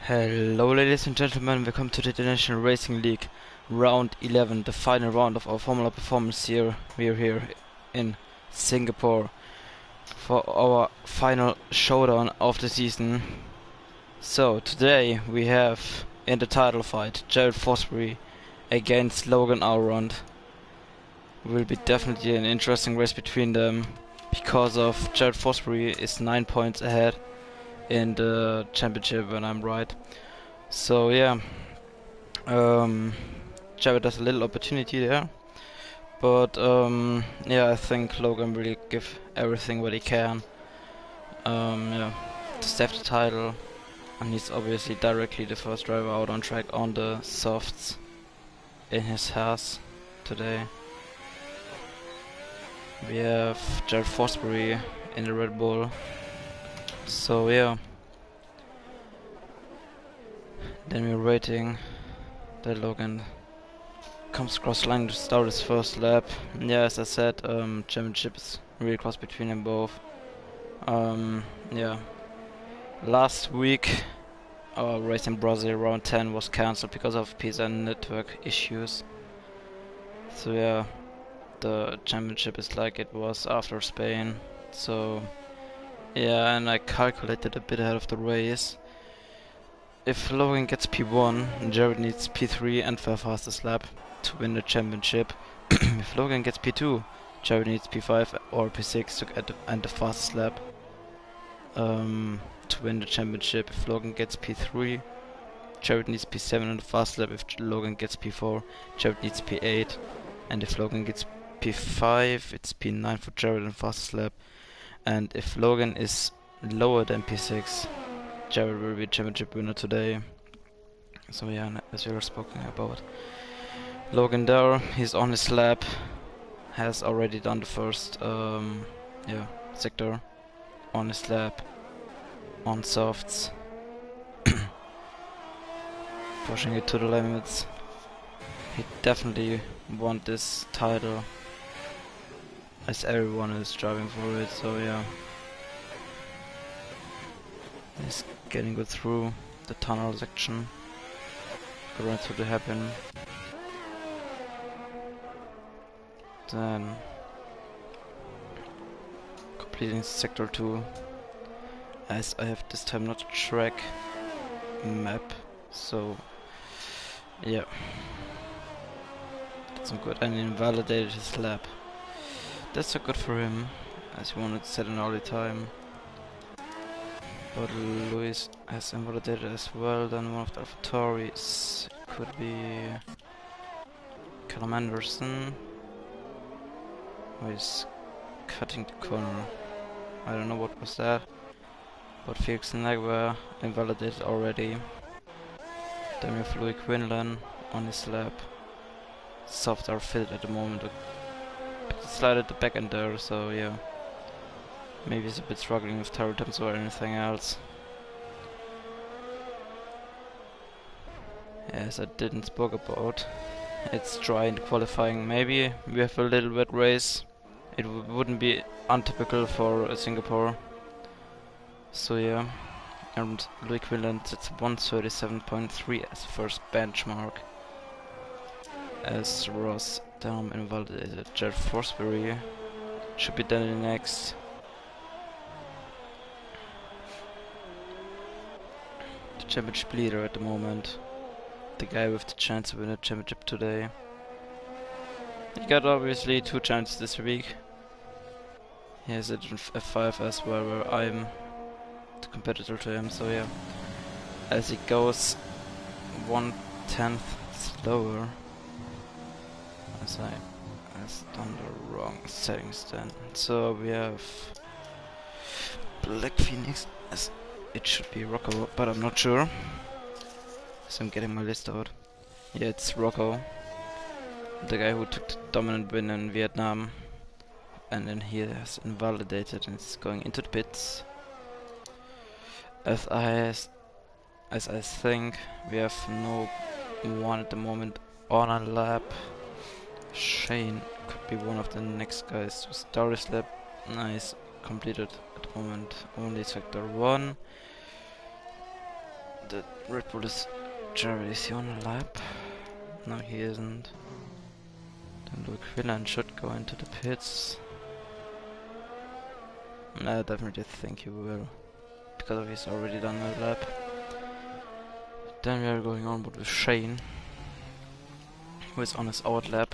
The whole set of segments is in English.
Hello ladies and gentlemen, welcome to the International Racing League Round 11, the final round of our Formula Performance year. We are here in Singapore for our final showdown of the season. So today we have in the title fight Jared Fosbury against Logan Alrond. Will be definitely an interesting race between them because of Jared Fosbury is 9 points ahead in the championship when I'm right. So yeah, Jared has a little opportunity there, but yeah, I think Logan really give everything what he can. Yeah, to save the title, and he's obviously directly the first driver out on track on the softs in his house today. We have Jared Fosbury in the Red Bull. So yeah. Then we're waiting that Logan comes across the line to start his first lap. Yeah, as I said, championship is really close between them both. Yeah. Last week, our race in Brazil round 10 was cancelled because of PSA network issues. So yeah, the championship is like it was after Spain. So yeah, and I calculated a bit ahead of the race. If Logan gets P1, Jared needs P3 and the fastest lap to win the championship. If Logan gets P2, Jared needs P5 or P6 to get the fastest lap to win the championship. If Logan gets P3, Jared needs P7 and the fastest lap. If Logan gets P4, Jared needs P8. And if Logan gets P5, it's P9 for Jared and fastest lap. And if Logan is lower than P6, Jared will be championship winner today. So yeah, as we were speaking about Logan there, he's on his lap, has already done the first sector on his lap, on softs, pushing it to the limits. He definitely won this title, as everyone is driving for it, so yeah. He's getting good through the tunnel section, going through the hairpin. Then completing sector 2, as I have this time not a track map, so yeah, that's not good. And invalidated his lap. That's so good for him, as he wanted to set an early time. But Luis has invalidated as well. Then one of the AlphaTauris could be Callum Anderson, who is cutting the corner. I don't know what was that, but Felix Nagua invalidated already. Then we have Louis Quinlan on his lap. Soft are fitted at the moment. Slide at the back end there, so yeah. Maybe he's a bit struggling with tire temps or anything else. As I didn't spoke about, it's dry in qualifying. Maybe we have a little wet race. It wouldn't be untypical for Singapore. So yeah, and Louis Quinlan sits 137.3 as first benchmark. As Ross Down invalidated, Jared Forsberry should be done in the next. The championship leader at the moment. The guy with the chance to win the championship today. He got obviously 2 chances this week. He has it in F5 as well, where I'm the competitor to him, so yeah. As he goes 1/10 slower. As I has done the wrong settings then. So we have Black Phoenix, as it should be Rocco, but I'm not sure. So I'm getting my list out. Yeah, it's Rocco, the guy who took the dominant win in Vietnam, and then he has invalidated and is going into the pits. As I think we have no one at the moment on a lap. Shane could be one of the next guys to start his lap. Nice, completed at the moment only sector 1. The Red Bull is generally on the lap. No, he isn't. Then Luke Whelan should go into the pits. I definitely think he will, because he's already done a lap. Then we are going on with Shane, who is on his out lap.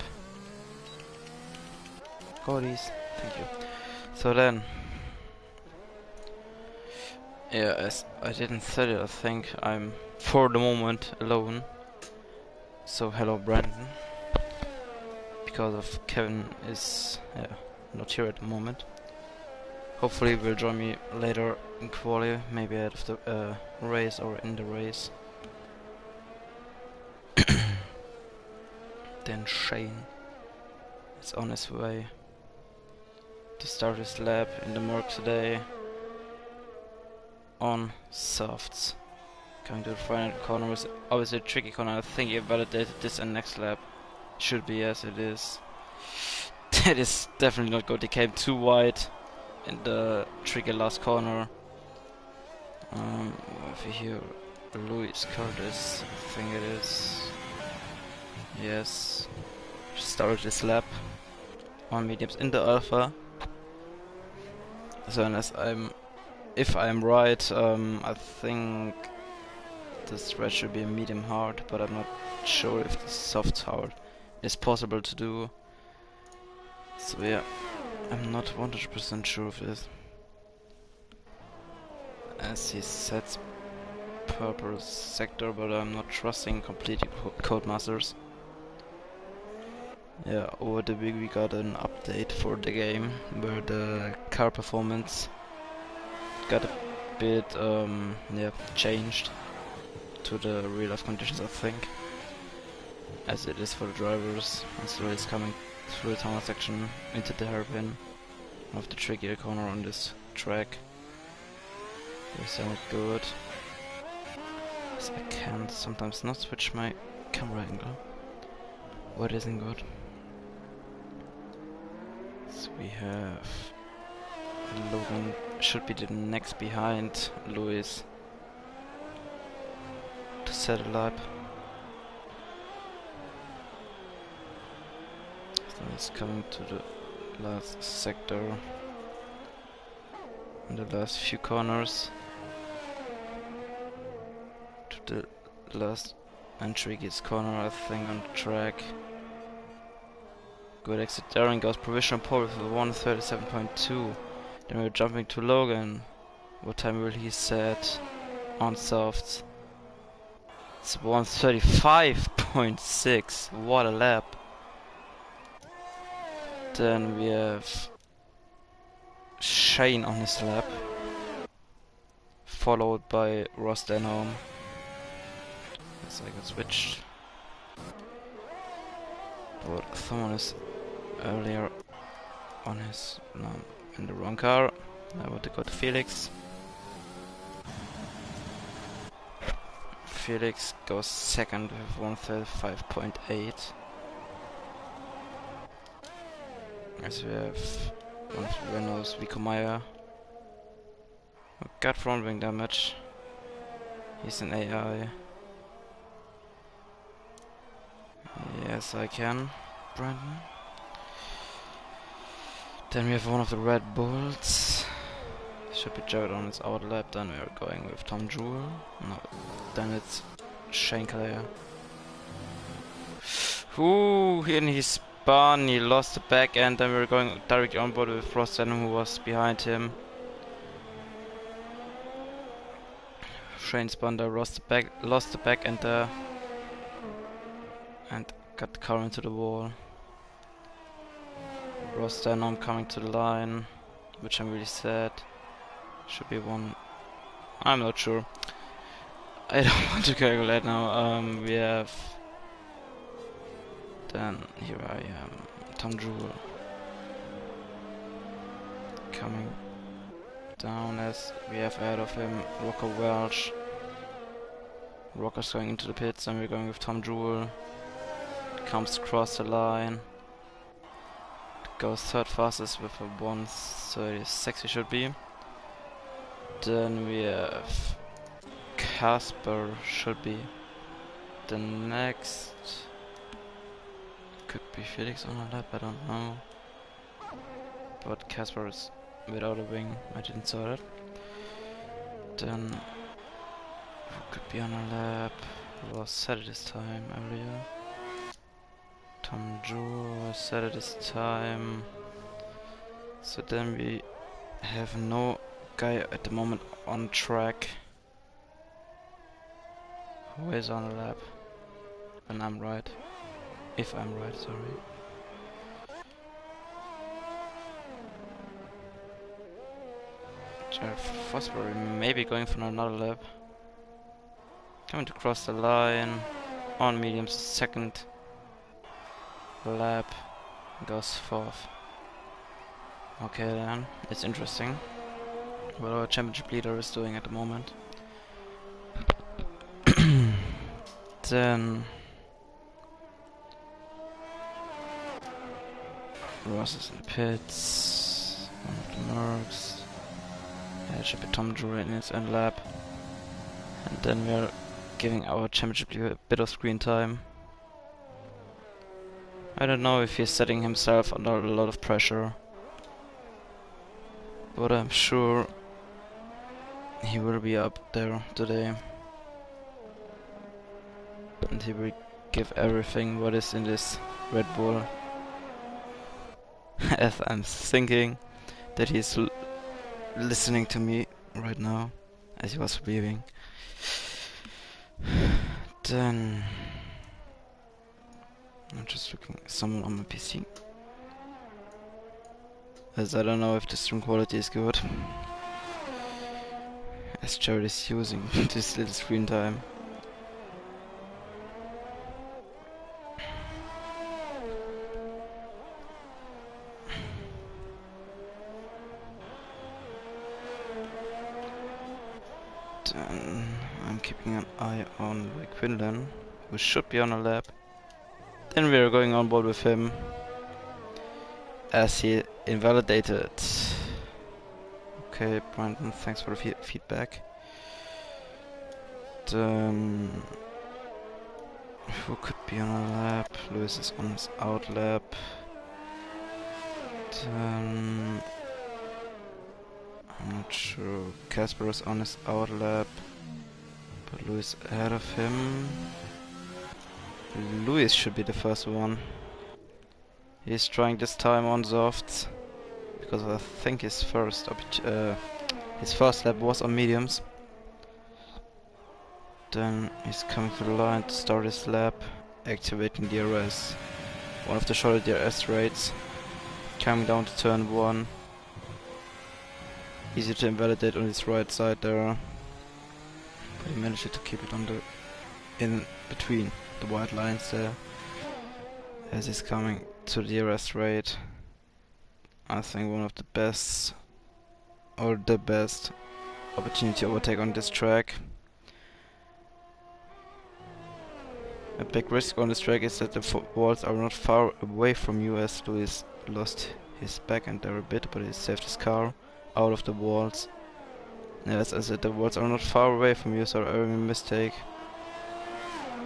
Goodies, thank you. So then, yeah, as I didn't say it, I think I'm for the moment alone. So hello Brandon, because of Kevin is not here at the moment. Hopefully will join me later in quali, maybe out of the race or in the race. Then Shane is on his way to start his lap in the Merc today on softs. Coming to the final corner was obviously a tricky corner. I think he validated this and next lap. Should be, yes it is. That is definitely not good. He came too wide in the tricky last corner. Over here, Luis Curtis, I think it is. Yes. Started this lap on mediums in the alpha. So if I'm right, I think the stretch should be a medium hard, but I'm not sure if the soft hard is possible to do. So yeah, I'm not 100% sure of this. As he sets purple sector, but I'm not trusting completely Codemasters. Yeah, over the week we got an update for the game where the car performance got a bit changed to the real life conditions, I think, as it is for the drivers. And so it's coming through the tunnel section into the hairpin of the trickier corner on this track. They sound good. So I can sometimes not switch my camera angle. What isn't good? So we have Logan should be the next behind Luis to settle up. So it's coming to the last sector and the last few corners to the last and trickiest corner, I think, on the track. Good exit there and goes provisional pole with 1:37.2. Then we're jumping to Logan. What time will he set on softs? It's 1:35.6. What a lap. Then we have Shane on his lap, followed by Ross Denholm. So I got switched. But someone is earlier on his in the wrong car. I want to go to Felix. Felix goes second with 1:35.8. As we have one of the Renaults, Vico Meyer. Got front wing damage. He's an AI. Yes, I can, Brandon. Then we have one of the Red Bulls. Should be Jared on its out lap. Then we are going with Tom Jewell. No, then it's Shane Clare. Ooh, and he spun. He lost the back end. Then we are going directly on board with Ross Denham, who was behind him. Shane spun there, lost the back end there, and got the car into the wall. Ross Denham coming to the line, which I'm really sad. Should be one. I'm not sure. I don't want to calculate now. We have. Then here I am, Tom Jewell coming down as we have ahead of him Rocco Welch. Rocco's going into the pits, and we're going with Tom Jewell. Comes across the line. Goes third fastest with a 1:36 he should be. Then we have Casper should be the next. Could be Felix on a lap, I don't know. But Casper is without a wing, I didn't saw that. Then who could be on a lap? Who was said it this time earlier? Tom Joe said it this time. So then we have no guy at the moment on track who is on a lap. And I'm right. If I'm right, sorry. Jeff Fosbury maybe going for another lap. Coming to cross the line on mediums, second lap goes fourth. Okay then, it's interesting what our championship leader is doing at the moment. Then Ross is in the pits, one of the Mercs. Yeah, it should be Tom Drew in his end lap. And then we are giving our championship leader a bit of screen time. I don't know if he's setting himself under a lot of pressure, but I'm sure he will be up there today. And he will give everything what is in this Red Bull. As I'm thinking that he's listening to me right now, as he was leaving. Then I'm just looking at someone on my PC, as I don't know if the stream quality is good, as Jared is using this little screen time. Then I'm keeping an eye on Quinlan, who should be on a lap. Then we are going on board with him, as he invalidated. Okay, Brandon, thanks for the feedback. Then who could be on a lap? Lewis is on his out lap. Then I'm not sure. Casper is on his out lap, but Lewis ahead of him. Lewis should be the first one. He's trying this time on softs, because I think his first lap was on mediums. Then he's coming to the line to start his lap, activating DRS. One of the shorter DRS rates. Coming down to turn 1. Easy to invalidate on his right side there. But he managed to keep it on the in between the white lines there. As he's coming to the DRS rate. I think one of the best, or the best opportunity to overtake on this track. A big risk on this track is that the walls are not far away from you, as Lewis lost his back end there a bit, but he saved his car out of the walls. Yes, as I said, the walls are not far away from you, so every mistake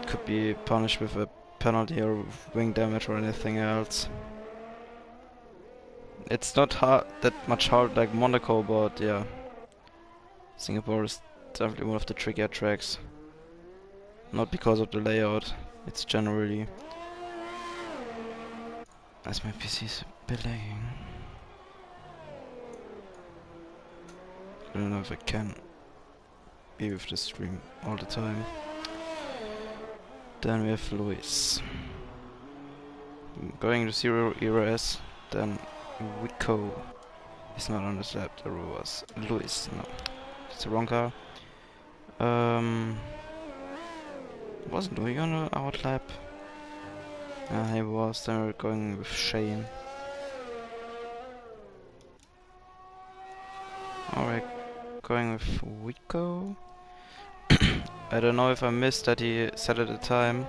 could be punished with a penalty or wing damage or anything else. It's not that much hard like Monaco, but yeah, Singapore is definitely one of the trickier tracks. Not because of the layout, it's generally, as my PC is a bit lagging. I don't know if I can be with the stream all the time. Then we have Luis going to 0 ERS. Then Wico is not on the lap. There was Luis. No, it's the wrong car. Wasn't Louis on the out lap? He was. Then we're going with Shane. Alright, going with Wico. I don't know if I missed that he said at the time,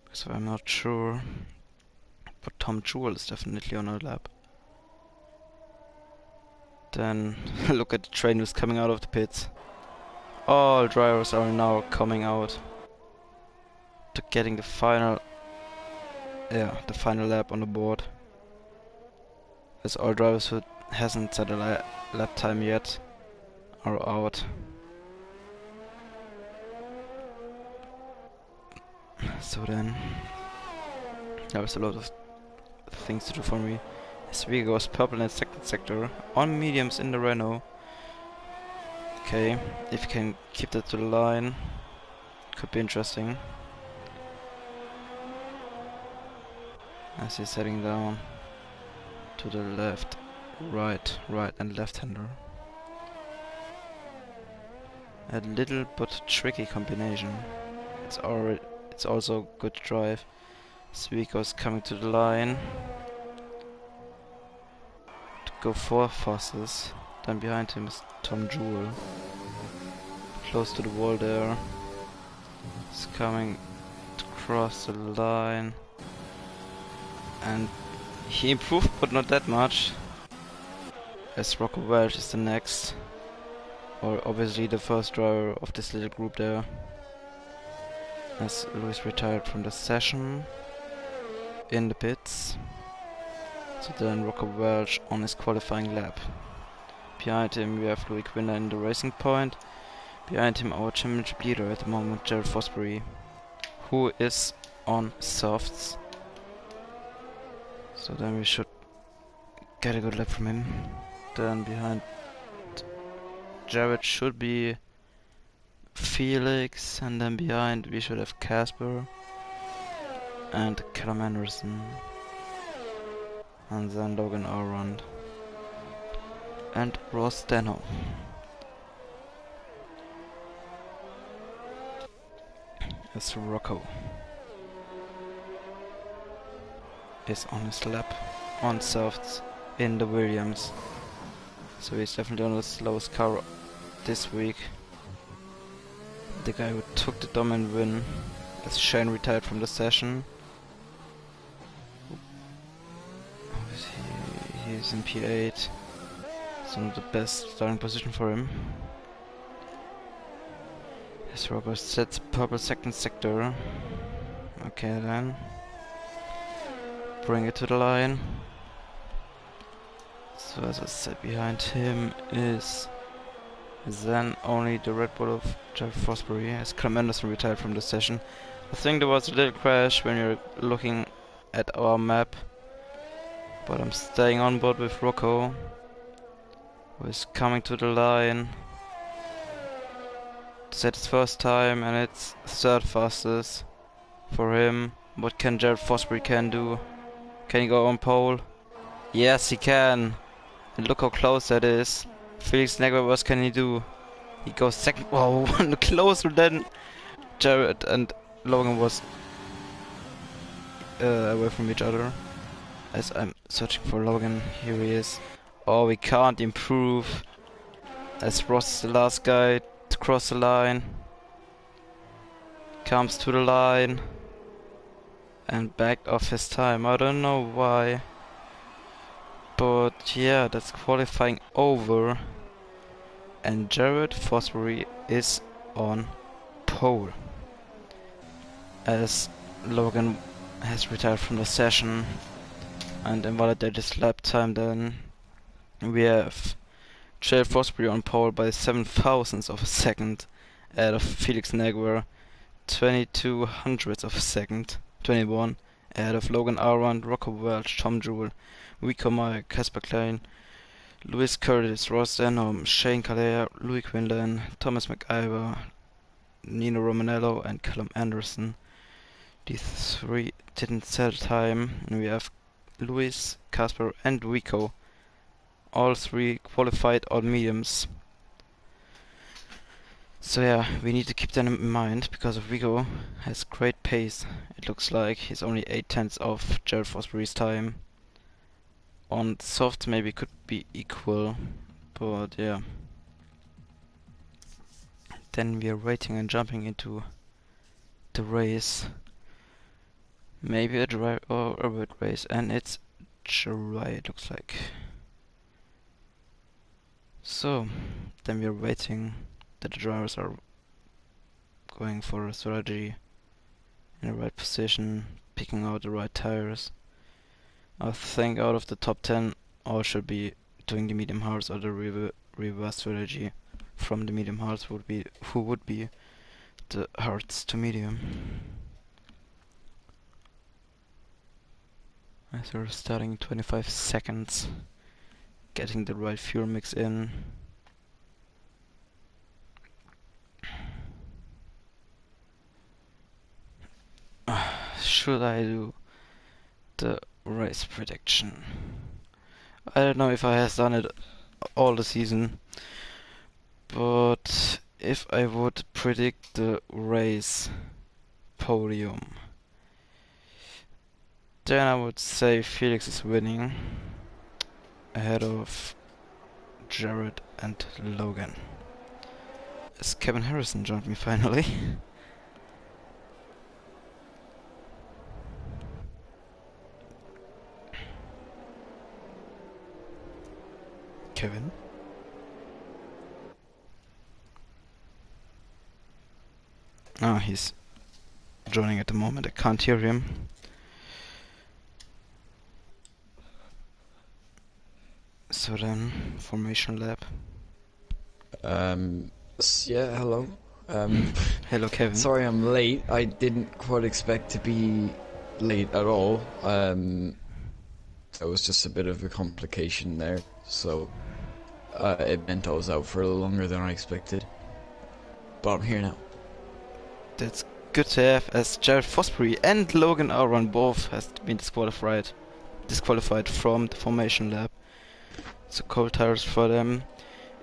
because I'm not sure. But Tom Jewell is definitely on our lap. Then look at the train who's coming out of the pits. All drivers are now coming out to getting the final, the final lap on the board. As all drivers who hasn't set a lap time yet are out. So then, there's a lot of things to do for me. Sviga goes purple in the second sector, on mediums in the Renault. Okay, if you can keep that to the line, could be interesting. As he's heading down to the left, right and left-hander. A little but tricky combination. It's also good drive. Sviga's coming to the line. To go for fastest. Then behind him is Tom Jewell. Close to the wall there. He's coming to cross the line. And he improved, but not that much. As Rocco Welch is the next. Or obviously the first driver of this little group there. As Lewis retired from the session. In the pits. So then Rocco Welch on his qualifying lap. Behind him we have Louis Quinlan in the racing point. Behind him our championship leader at the moment, Jared Fosbury, who is on softs. So then we should get a good lap from him. Then behind Jared should be Felix, and then behind we should have Casper and Callum Anderson, and then Logan Arund and Ross Steno. As Rocco is on his lap on softs in the Williams, so he's definitely on the slowest car this week. The guy who took the dominant win, as Shane retired from the session. He's in P8, so not the best starting position for him. As Rocco sets purple second sector. Okay then. Bring it to the line. So as I said, behind him is then only the Red Bull of Jeff Fosbury, as Clem Anderson retired from the session. I think there was a little crash when you're looking at our map, but I'm staying on board with Rocco, who is coming to the line. Set his first time and it's third fastest for him. What can Jared Fosbury can do? Can he go on pole? Yes, he can. And look how close that is. Felix Negre, what can he do? He goes second. Whoa, closer than Jared and Logan was away from each other. As I'm searching for Logan, here he is. Oh, we can't improve. As Ross is the last guy to cross the line. Comes to the line. And backed off his time. I don't know why. But yeah, that's qualifying over. And Jared Fosbury is on pole. As Logan has retired from the session and invalidated his lap time, then we have Jared Fosbury on pole by 7,000ths of a second ahead of Felix Negre, 22 hundredths of a second, 21 ahead of Logan Arund, Rocco Welch, Tom Jewell, Rico Meyer, Casper Klein, Lewis Curtis, Ross Denham, Shane Calais, Louis Quinlan, Thomas McIver, Nino Romanello and Callum Anderson. These three didn't set a time, and we have Luis, Casper and Rico. All three qualified on mediums. So yeah, we need to keep that in mind, because Rico has great pace. It looks like he's only 8/10 of Jared Fosbury's time. On soft maybe could be equal, but yeah. Then we are waiting and jumping into the race. Maybe a dry or a wet race, and it's dry, it looks like. So, then we are waiting that the drivers are going for a strategy in the right position, picking out the right tires. I think out of the top 10, all should be doing the medium hards, or the reverse strategy from the medium hards would be the hards to medium. As we're starting 25 seconds, getting the right fuel mix in. Should I do the race prediction? I don't know if I has done it all the season, but if I would predict the race podium, then I would say Felix is winning ahead of Jared and Logan. As Kevin Harrison joined me finally. Kevin? Oh, he's joining at the moment. I can't hear him. So then, formation lab. Yeah, hello. Hello, Kevin. Sorry I'm late. I didn't quite expect to be late at all. There was just a bit of a complication there, so it meant I was out for a little longer than I expected. But I'm here now. That's good to have, as Jared Fosbury and Logan Aron both has been disqualified from the formation lab. So cold tires for them.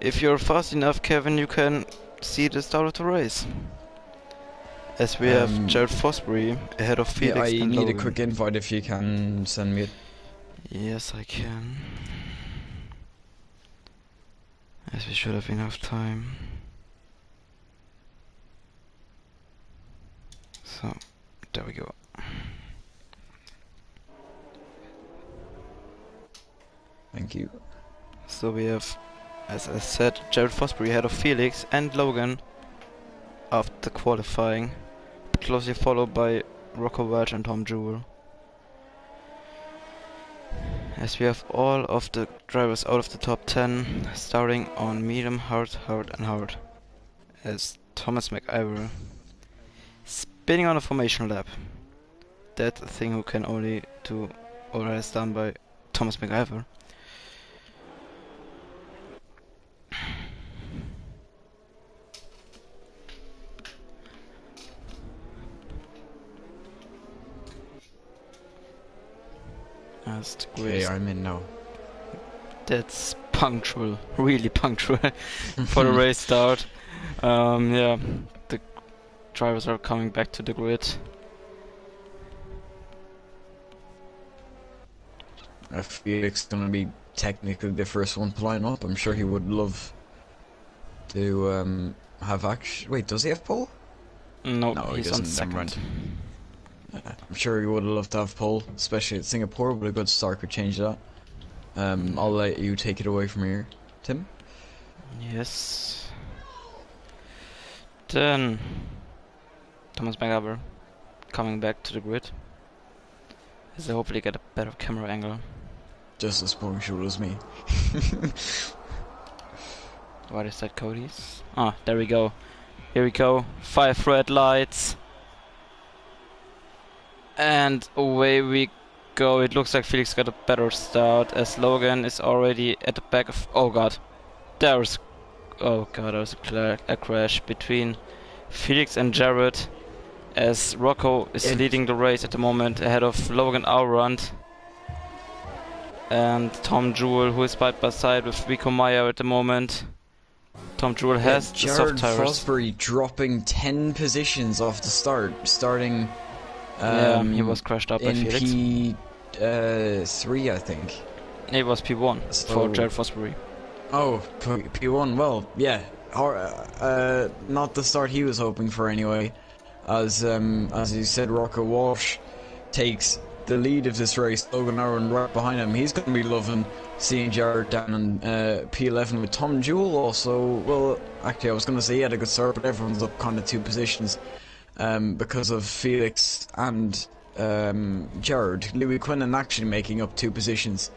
If you're fast enough, Kevin, you can see the start of the race. As we have Jared Fosbury ahead of Felix yeah, I and need Logan. a quick invite if you can send me it. Yes, I can. As we should have enough time. So, there we go. Thank you. So we have, as I said, Jared Fosbury ahead of Felix and Logan after qualifying, closely followed by Rocco Welch and Tom Jewell. As we have all of the drivers out of the top 10, starting on medium, hard, and hard. As Thomas McIver spinning on a formation lap. That thing who can only do, or has done by Thomas McIver. Okay, I'm in now. That's punctual, really punctual for the race start. Yeah, the drivers are coming back to the grid. I feel it's gonna be technically the first one to line up. I'm sure he would love to have action. Wait, does he have pole? No, No, he's he on doesn't. second. I'm sure he would love to have pole, especially at Singapore, but a good start could change that. I'll let you take it away from here, Tim. Yes. Then Thomas McIver coming back to the grid. As I hopefully get a better camera angle. Just as punctual as me. What is that, Cody's? Ah, there we go. Here we go. 5 red lights. And away we go. It looks like Felix got a better start, as Logan is already at the back of... Oh god. There was a crash between Felix and Jared, as Rocco is leading the race at the moment ahead of Logan Aurand and Tom Jewell, who is side by side with Vico Meyer at the moment. Tom Jewell has the soft tires. Jared Fosbury dropping 10 positions off the start, starting he was crashed up by in Felix. P3, I think. It was P1 for Jared Fosbury. Oh, P1, well, yeah. Not the start he was hoping for anyway. As you said, Rocco Walsh takes the lead of this race, Logan Aaron right behind him. He's going to be loving seeing Jared down in P11 with Tom Jewell also. Well, actually I was going to say he had a good start, but everyone's up kind of 2 positions because of Felix and Jared. Louis Quinlan actually making up 2 positions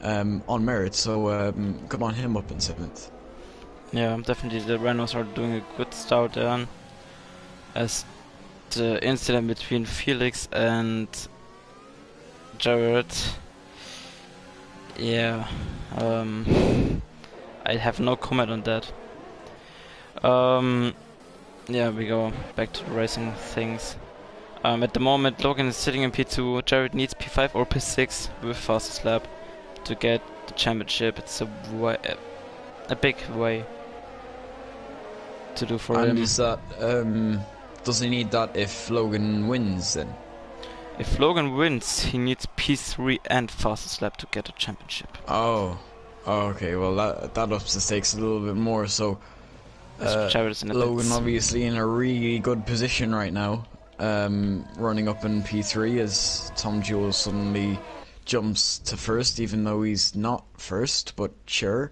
on merit, so good on him up in 7th. Yeah, definitely the Renaults are doing a good start there. As the incident between Felix and Jared, yeah, I have no comment on that. Yeah, we go back to the racing things. At the moment, Logan is sitting in P2. Jared needs P5 or P6 with fastest lap to get the championship. It's a big way to do for him. And is that does he need that if Logan wins then? If Logan wins, he needs P3 and fastest lap to get a championship. Oh, okay. Well, that ups the stakes a little bit more. So Logan obviously in a really good position right now, running up in P3 as Tom Jewell suddenly jumps to first, even though he's not first. But sure,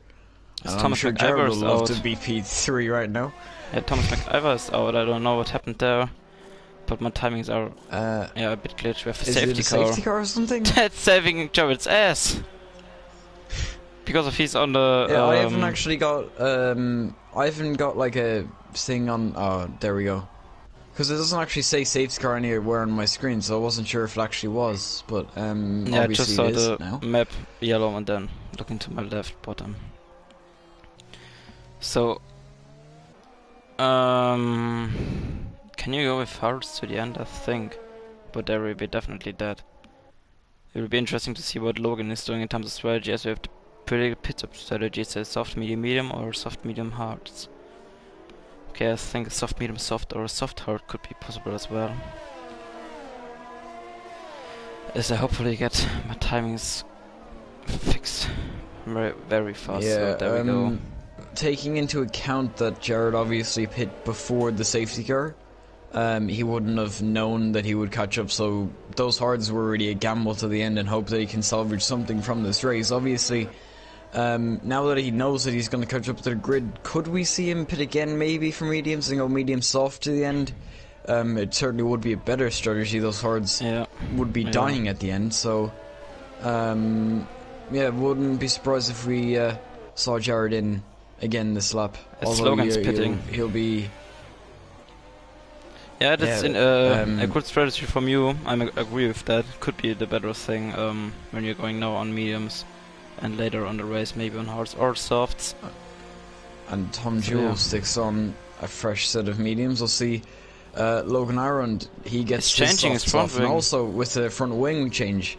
I'm sure Jared would love to be P3 right now. Yeah, Thomas McIver is out. I don't know what happened there, but my timings are a bit glitched. We have a safety car. Safety car or something? That's saving Jared's ass because if he's on the. Yeah, I haven't actually got. I haven't got like a thing on. Oh, there we go. Because it doesn't actually say safety car anywhere on my screen, so I wasn't sure if it actually was. But yeah, I just saw the now. map yellow and then looking to my left bottom. So. Can you go with hearts to the end? I think, but there will be definitely that. It will be interesting to see what Logan is doing in terms of strategy, as we have to predict pit stop strategy. So soft, medium, medium, or soft, medium, hearts. Okay, I think a soft, medium, soft, or a soft heart could be possible as well. As I hopefully get my timings fixed very, very fast. Yeah, so there we go. Taking into account that Jared obviously pit before the safety car, he wouldn't have known that he would catch up, so those hards were really a gamble to the end and hope that he can salvage something from this race. Obviously, now that he knows that he's going to catch up to the grid, could we see him pit again maybe for mediums and go medium soft to the end? It certainly would be a better strategy. Those hards would be dying at the end, so yeah, wouldn't be surprised if we saw Jared in again this lap. Although Logan's pitting. He'll be. Yeah, that's a good strategy from you. I agree with that. Could be the better thing when you're going now on mediums, and later on the race maybe on hards or softs. And Tom Jewell sticks on a fresh set of mediums. We'll see. Logan Ireland, he gets changing his front wing, and also with the front wing change,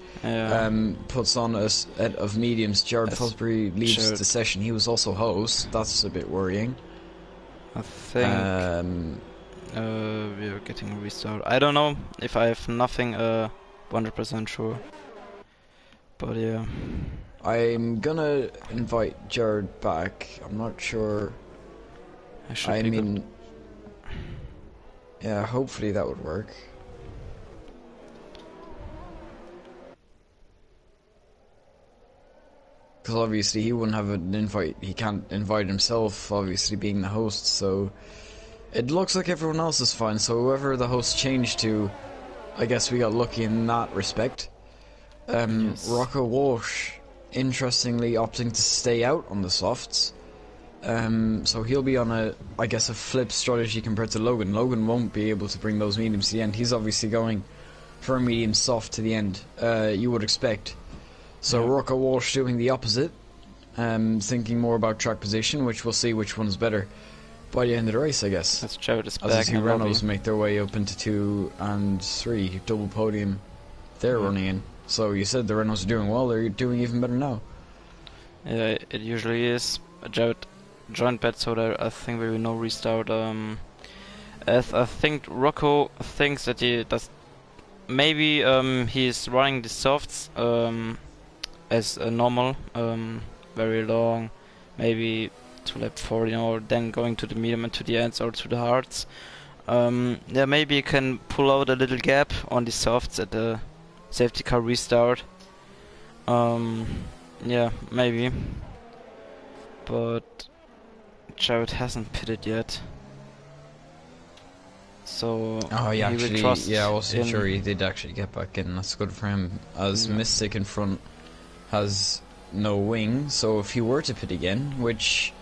puts on a set of mediums. Jared Fosbury leaves the session. He was also host. That's a bit worrying. I think we are getting a restart. I don't know if I have nothing 100% sure, but yeah. I'm gonna invite Jared back. I'm not sure. I mean. Yeah, hopefully that would work. Because obviously he wouldn't have an invite. He can't invite himself, obviously being the host. So it looks like everyone else is fine. So whoever the host changed to, I guess we got lucky in that respect. Rocco Walsh, interestingly, opting to stay out on the softs. So he'll be on a flip strategy compared to Logan. Logan won't be able to bring those mediums to the end. He's obviously going for a medium soft to the end, you would expect. So Rocco Walsh doing the opposite, thinking more about track position, which we'll see which one's better by the end of the race, I guess. That's Jared is back. As the two Renaults make their way up into 2 and 3, double podium they're running in. So you said the Renaults are doing well, they're doing even better now. Yeah, it usually is. Jared joined bad, so there I think there will be no restart. As I think Rocco thinks that he does. Maybe he's running the softs as a normal, very long, maybe to lap 40, or then going to the medium and to the ends or to the hards. Yeah, maybe you can pull out a little gap on the softs at the safety car restart. Yeah, maybe. But Jared hasn't pitted yet. So Oh, he will trust yeah, I wasn't in. sure he did actually get back in. That's good for him. As Mystic in front has no wing, so if he were to pit again, which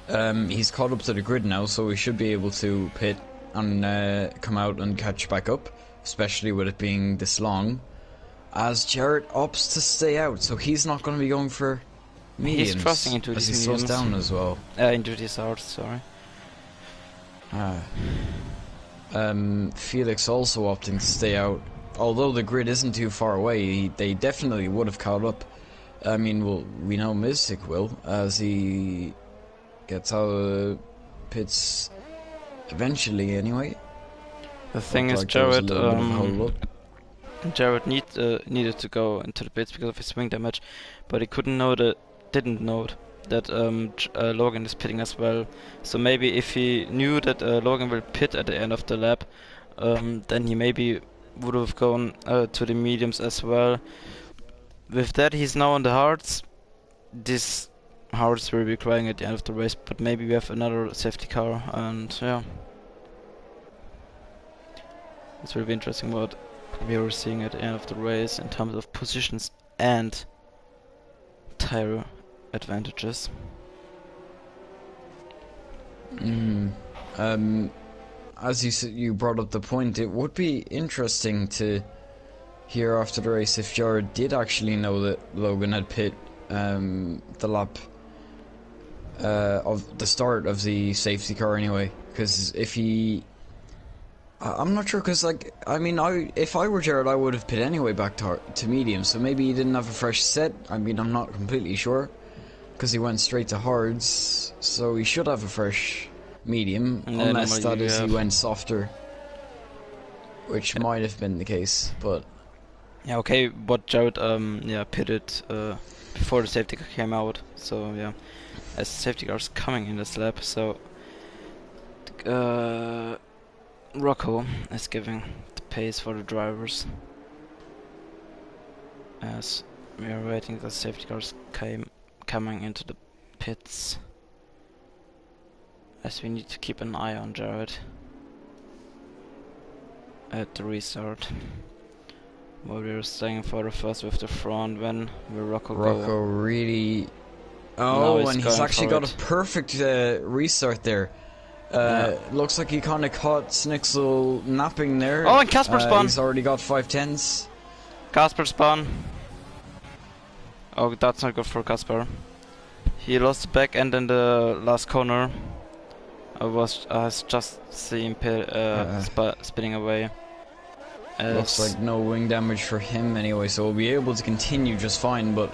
he's caught up to the grid now, so he should be able to pit and come out and catch back up, especially with it being this long. As Jarrett opts to stay out, so he's not going to be going for mediums. He's trusting into as these he slows mediums. down as well. Into these arts, sorry. Felix also opting to stay out. Although the grid isn't too far away, they definitely would have caught up. I mean, well, we know Mystic will, as he gets out of the pits eventually anyway. The thing is, like Jared needed to go into the pits because of his wing damage, but he didn't know that Logan is pitting as well. So maybe if he knew that Logan will pit at the end of the lap, then he maybe would have gone to the mediums as well. With that, he's now on the hards. This hards will be crying at the end of the race, but maybe we have another safety car, and yeah. It's will be interesting what we are seeing at the end of the race in terms of positions and tire advantages. As you said, you brought up the point, it would be interesting to hear after the race if Jared did actually know that Logan had pit the lap of the start of the safety car anyway, because if he... I'm not sure, because like, I mean, if I were Jared, I would have pit anyway back to medium, so maybe he didn't have a fresh set. I mean, I'm not completely sure, because he went straight to hards, so he should have a fresh medium, unless that is he went softer, which might have been the case, but... Yeah, okay, but Jared pitted before the safety car came out, so yeah, as the safety car is coming in this lap, so Rocco is giving the pace for the drivers as we are waiting the safety cars coming into the pits, as we need to keep an eye on Jared at the restart. Well, we're staying for the first with the front. When will Rocco go? Really... Oh, and he's actually got a perfect restart there. Looks like he kind of caught Snixel napping there. Oh, and Casper spun! He's already got 5/10s. Casper spun. Oh, that's not good for Casper. He lost the back end in the last corner. I just seen him spinning away. Looks like no wing damage for him anyway, so we'll be able to continue just fine, but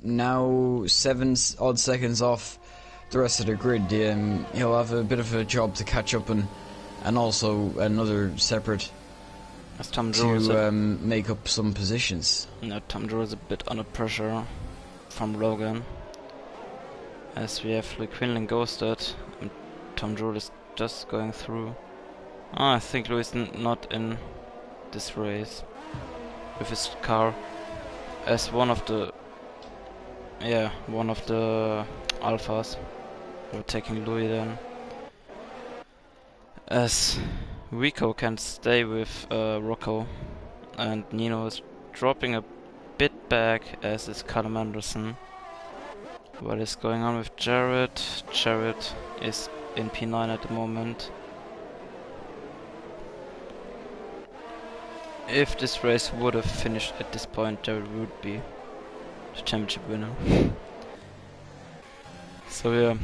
now 7 odd seconds off the rest of the grid. He'll have a bit of a job to catch up and also another separate to make up some positions. No, Tom Drew is a bit under pressure from Logan, as we have Quinlan ghosted and Tom Drew is just going through. Oh, I think Louis not in this race with his car, as one of the alphas. We're taking Louis then, as Rico can stay with Rocco, and Nino is dropping a bit back, as is Callum Anderson. What is going on with Jared? Jared is in P9 at the moment. If this race would have finished at this point, Jared would be the championship winner. So yeah,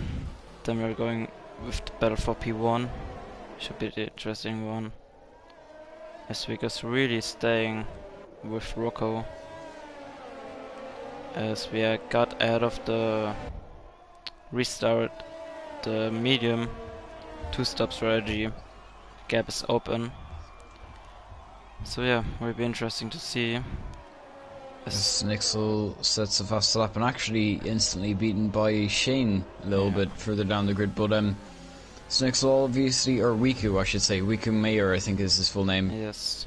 then we're going with the battle for P1. Should be the interesting one, as Vigo's really staying with Rocco, as we got ahead of the restart, the medium 2-stop strategy. Gap is open. So yeah, will be interesting to see. As Nixel sets a fast lap and actually instantly beaten by Shane a little bit further down the grid, but Snixel obviously, or Wiku I should say, Wiku Mayer I think is his full name. Yes.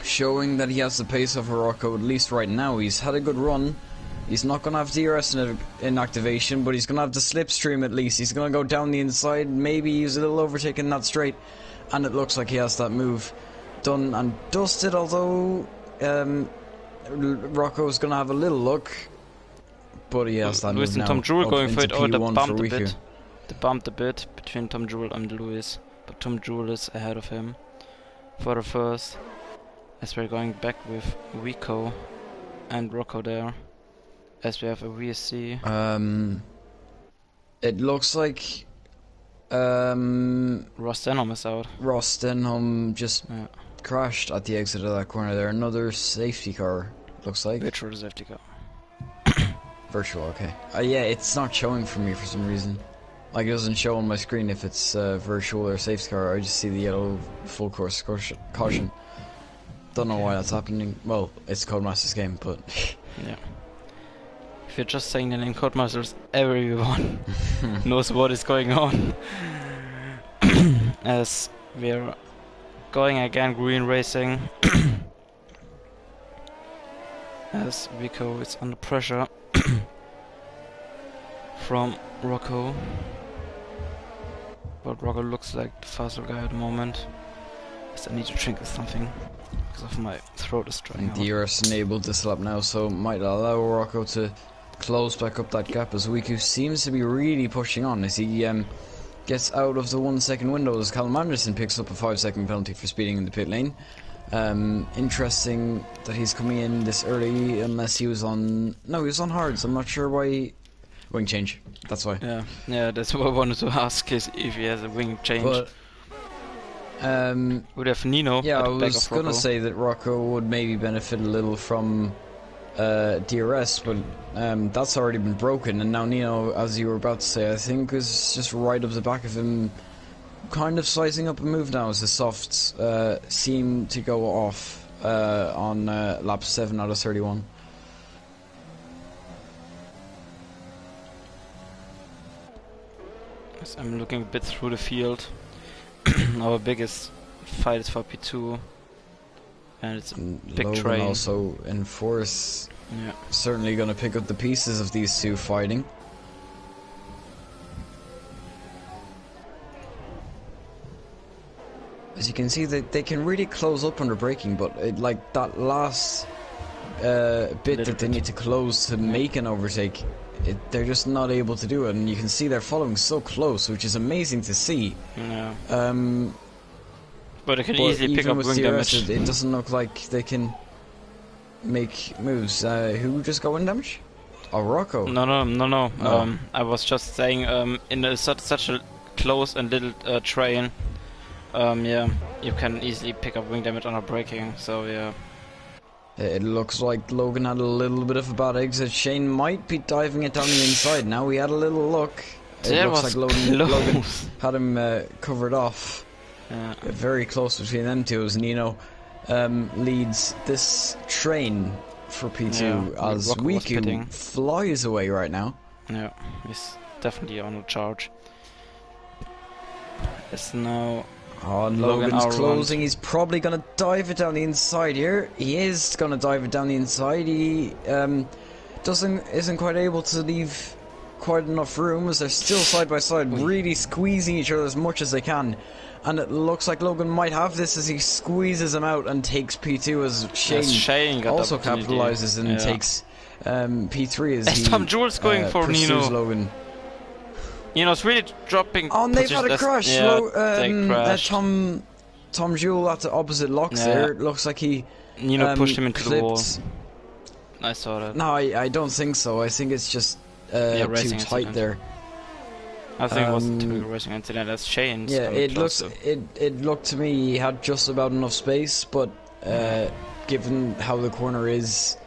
showing that he has the pace of a Rocco, at least right now. He's had a good run. He's not going to have DRS in activation, but he's going to have the slipstream at least. He's going to go down the inside, maybe use a little overtake in that straight, and it looks like he has that move done and dusted, although Rocco's going to have a little look, but he has that Lewis move and now. Tom Jewell going for it. Oh, they P1 bumped for a Riku. bit. They bumped a bit between Tom Jewell and Lewis, but Tom Jewell is ahead of him for the first. As we're going back with Rico and Rocco there. As we have a VSC. It looks like Ross Denham is out. Ross Denham just crashed at the exit of that corner there. Another safety car, looks like. Virtual safety car. Virtual, okay. Yeah, it's not showing for me for some reason. Like, it doesn't show on my screen if it's virtual or safety car. I just see the yellow full course caution. Don't know why that's happening. Well, it's Codemasters game, but... yeah. If you're just saying the name Codemasters, everyone knows what is going on. As we're going again green racing. As Rico is under pressure from Rocco. But Rocco looks like the faster guy at the moment. As I need to drink something because of my throat is drying out. DRS enabled this lap now, so might allow Rocco to close back up that gap, as Wiku seems to be really pushing on as he gets out of the 1 second window, as Callum Anderson picks up a 5 second penalty for speeding in the pit lane. Interesting that he's coming in this early, unless he was on... No, he was on hards. I'm not sure why... Wing change, that's why. Yeah, that's what I wanted to ask, is if he has a wing change. But, would have Nino. yeah, at I the back was of Rocco. gonna say that Rocco would maybe benefit a little from DRS, but that's already been broken, and now Nino, as you were about to say, I think is just right up the back of him, kind of sizing up a move now as the softs seem to go off on lap 7 out of 31. As I'm looking a bit through the field. Our biggest fight is for P2. And it's a big Logan train. also in fourth. Yeah. Certainly going to pick up the pieces of these two fighting. As you can see, they can really close up under braking, but like that last bit that they need to close to make an overtake, they're just not able to do it, and you can see they're following so close, which is amazing to see. Yeah. But they can But easily pick even up with wing DRS, damage. it doesn't look like they can make moves. Who just got wind damage? Oh, Rocco. No. Oh. I was just saying, in such a close and little train, yeah, you can easily pick up wing damage under braking. So yeah. It looks like Logan had a little bit of a bad exit. Shane might be diving it down the inside now. We had a little look. It looks like Logan had him covered off. Yeah. Very close between them two as Nino leads this train for P2 as Rocco was pitting. Wiku flies away right now. Yeah, he's definitely on a charge. It's now Oh, and Logan Logan's Around. closing. He's probably going to dive it down the inside here. He is going to dive it down the inside. He isn't quite able to leave quite enough room as they're still side by side, really squeezing each other as much as they can. And it looks like Logan might have this as he squeezes him out and takes P2 as Shane got also the opportunity. capitalizes and takes P3 as he Tom Jewell's going for pursues Nino. Logan. Nino's really dropping. Oh, and they've had a crash. Yeah, they crashed. Tom Jewell at the opposite locks there. Looks like he Nino pushed him into the wall. clipped. I saw that. No, I don't think so. I think it's just too racing tight incident. there. I think it was a typical racing incident. That's Shane's. Yeah, coming it close looks to. it looked to me he had just about enough space, but given how the corner is,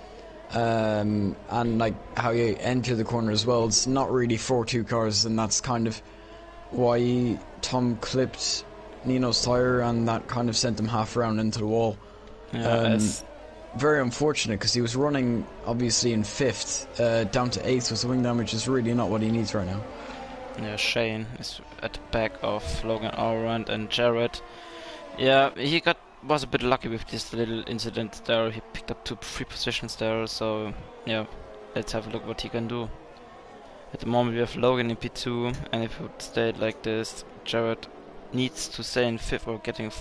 and like how you enter the corner as well, it's not really 4-2 cars, and that's kind of why Tom clipped Nino's tire, and that kind of sent him half around into the wall. Yeah, Very unfortunate because he was running obviously in 5th, down to 8th with the wing damage is really not what he needs right now. yeah, Shane is at the back of Logan Around and Jared. Yeah, he got was a bit lucky with this little incident there. He picked up 2 free positions there, so yeah, let's have a look what he can do. At the moment we have Logan in P2, and if it would stay like this, Jared needs to stay in 5th or getting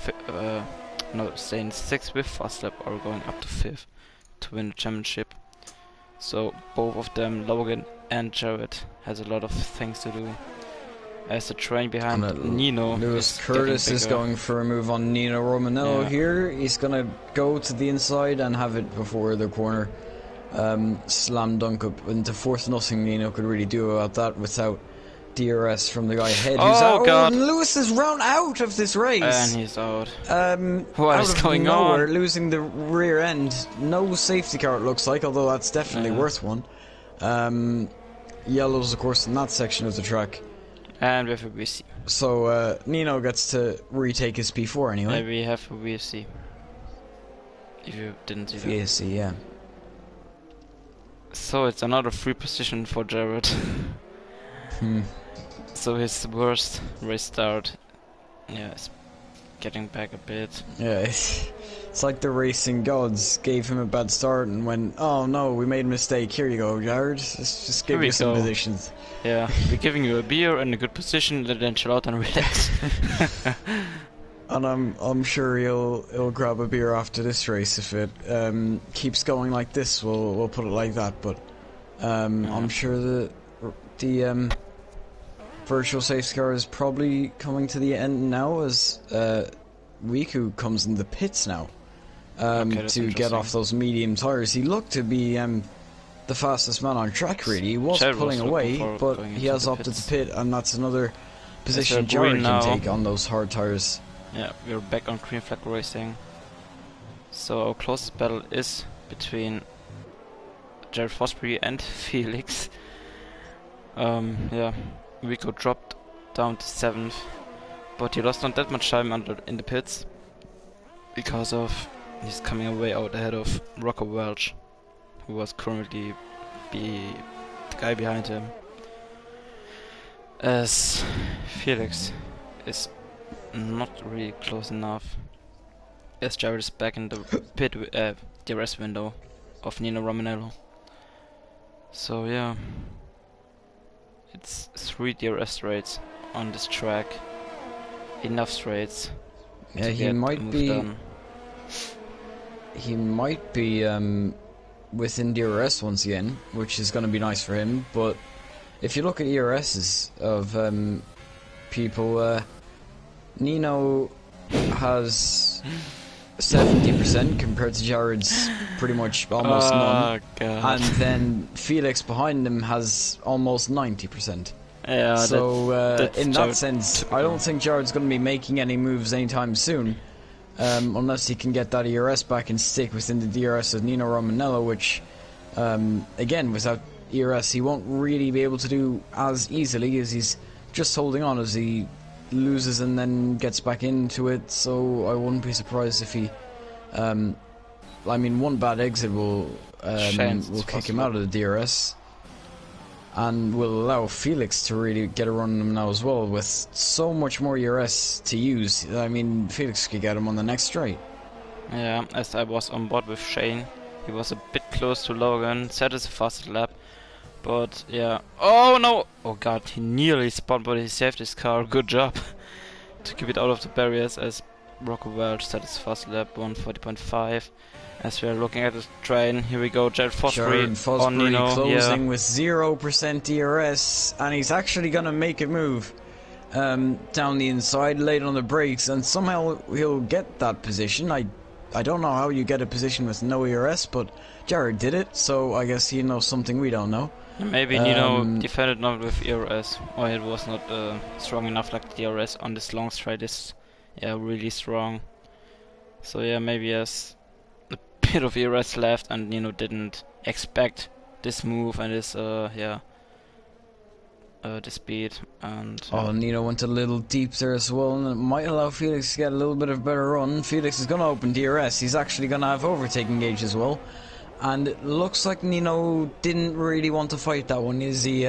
no, stay in 6th with fast lap or going up to 5th to win the championship. So both of them, Logan and Jared, has a lot of things to do. As the train behind Nino, Lewis Curtis is going for a move on Nino Romanello here. He's gonna go to the inside and have it before the corner. Slam dunk up into 4th. Nothing Nino could really do about that without DRS from the guy ahead. Who's out. God! Oh, Lewis is run out of this race. And he's out. What is going on? Losing the rear end. No safety car it looks like, although that's definitely worth one. Yellows, of course, in that section of the track. And we have a VC. So Nino gets to retake his P4 anyway. Maybe we have a VC. If you didn't see that. VC, yeah. So it's another free position for Jared. So his worst race start. Yeah, it's getting back a bit. Yeah, it's like the racing gods gave him a bad start and went, oh no, we made a mistake. Here you go, Jared. Just give you some positions. Yeah, we're giving you a beer and a good position, then chill out and relax. And I'm sure he'll grab a beer after this race if it keeps going like this. We'll put it like that. But I'm sure the virtual safety car is probably coming to the end now as Riku comes in the pits now to get off those medium tires. He looked to be the fastest man on track. Really, he was pulling away, but he has opted to pit, and that's another position Jared can take on those hard tires. Yeah, we're back on green flag racing. So our closest battle is between Jared Fosbury and Felix. Yeah, Rico dropped down to 7th, but he lost not that much time in the pits because of he's coming away out ahead of Rocco Welch, who was currently the guy behind him. As Felix is not really close enough, as Jared is back in the pit DRS window of Nino Romanello. So yeah, it's 3 DRS straights on this track. Enough straights. Yeah, he might be. He might be within DRS once again, which is going to be nice for him. But if you look at ERSs of people, Nino has 70% compared to Jared's pretty much almost none. God. And then Felix behind him has almost 90%. Yeah, so that's in that sense, I don't think Jared's going to be making any moves anytime soon, unless he can get that ERS back and stick within the DRS of Nino Romanello, which, again, without ERS, he won't really be able to do as easily as he's just holding on as he loses and then gets back into it. So I wouldn't be surprised if he, I mean, one bad exit will kick him out of the DRS. And will allow Felix to really get a run on him now as well, with so much more ERS to use. I mean, Felix could get him on the next straight. Yeah, as I was on board with Shane, he was a bit close to Logan, set as a fastest lap. But yeah, oh no! Oh god, he nearly spun, but he saved his car. Good job to keep it out of the barriers, as Rocco Welch set his fast lap 140.5. As we are looking at the train, here we go, Jared Fosbury on Nino, closing with 0% DRS, and he's actually going to make a move down the inside, late on the brakes, and somehow he'll get that position. I don't know how you get a position with no ERS, but Jared did it, so I guess he knows something we don't know. Maybe Nino defended not with ERS, or it was not strong enough. Like the DRS on this long straight is really strong. So yeah, maybe yes. Bit of ERS left, and Nino didn't expect this move and this the speed. And Nino went a little deep there as well, and it might allow Felix to get a little bit of a better run. Felix is going to open DRS. He's actually going to have overtaking gauge as well, and it looks like Nino didn't really want to fight that one. Is he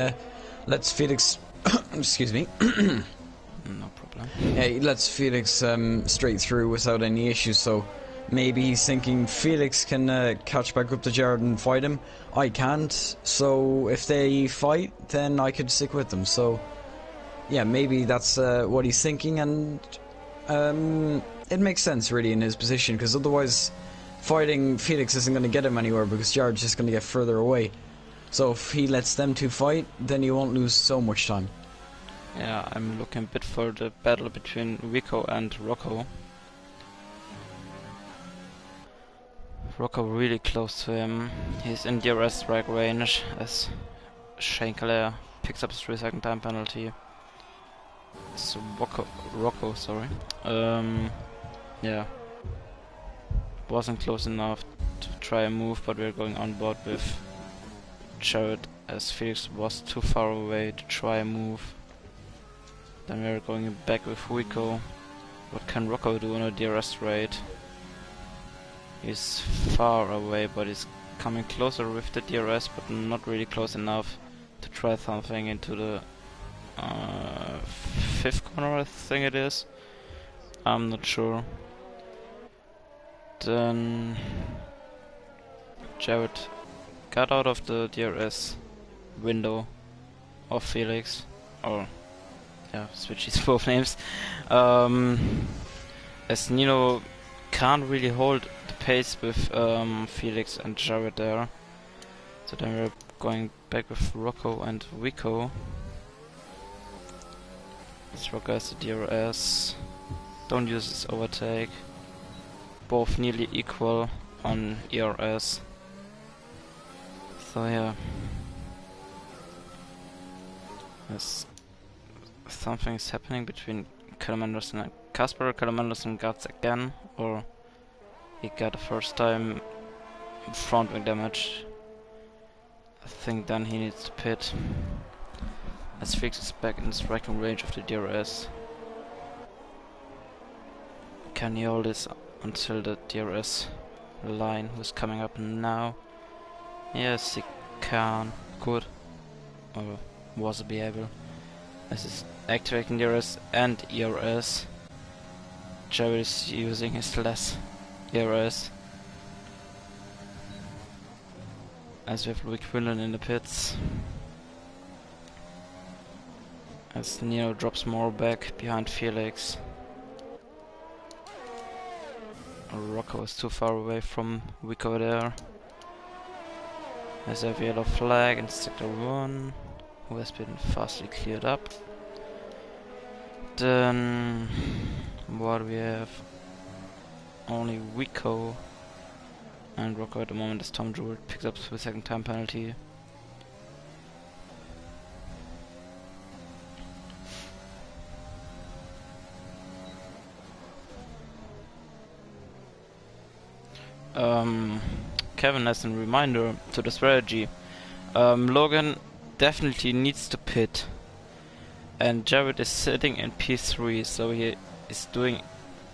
lets Felix excuse me no problem. problem. Yeah, he lets Felix straight through without any issues, so maybe he's thinking Felix can catch back up to Jared and fight him. I can't, so if they fight, then I could stick with them. So, yeah, maybe that's what he's thinking, and it makes sense, really, in his position, because otherwise fighting Felix isn't going to get him anywhere, because Jared's just going to get further away. So if he lets them two fight, then he won't lose so much time. Yeah, I'm looking a bit for the battle between Rico and Rocco. Rocco really close to him. He's in DRS strike range as Shankler picks up his 3-second time penalty. It's Rocco, sorry. Yeah. Wasn't close enough to try a move, but we're going on board with Jared as Felix was too far away to try a move. Then we're going back with Rico. What can Rocco do on a DRS raid? He's far away, but he's coming closer with the DRS, but not really close enough to try something into the 5th corner, I think it is. I'm not sure. Then Jared got out of the DRS window of Felix, or yeah, switch these both names. As Nino can't really hold the pace with Felix and Jared there, so then we're going back with Rocco and Rico. This Rocco has the DRS. Don't use his overtake. Both nearly equal on ERS. So yeah. Something's happening between Kalamanderson and Kasper. Kalamanderson got again, or he got the first time front wing damage. I think then he needs to pit. As Felix is back in striking range of the DRS. Can he hold this until the DRS line who's coming up now? Yes, he can. Could. Or was be able. As is activating DRS and ERS. Jared is using his less ERS. As we have Louis Quinlan in the pits. As Nino drops more back behind Felix. Rocco is too far away from Rico there. There's a yellow flag in sector 1, who has been fastly cleared up. Then what we have? Only Rico and Rocco at the moment as Tom Jewell picks up the 2nd time penalty. Kevin has a reminder to the strategy. Logan definitely needs to pit, and Jared is sitting in P3, so he is doing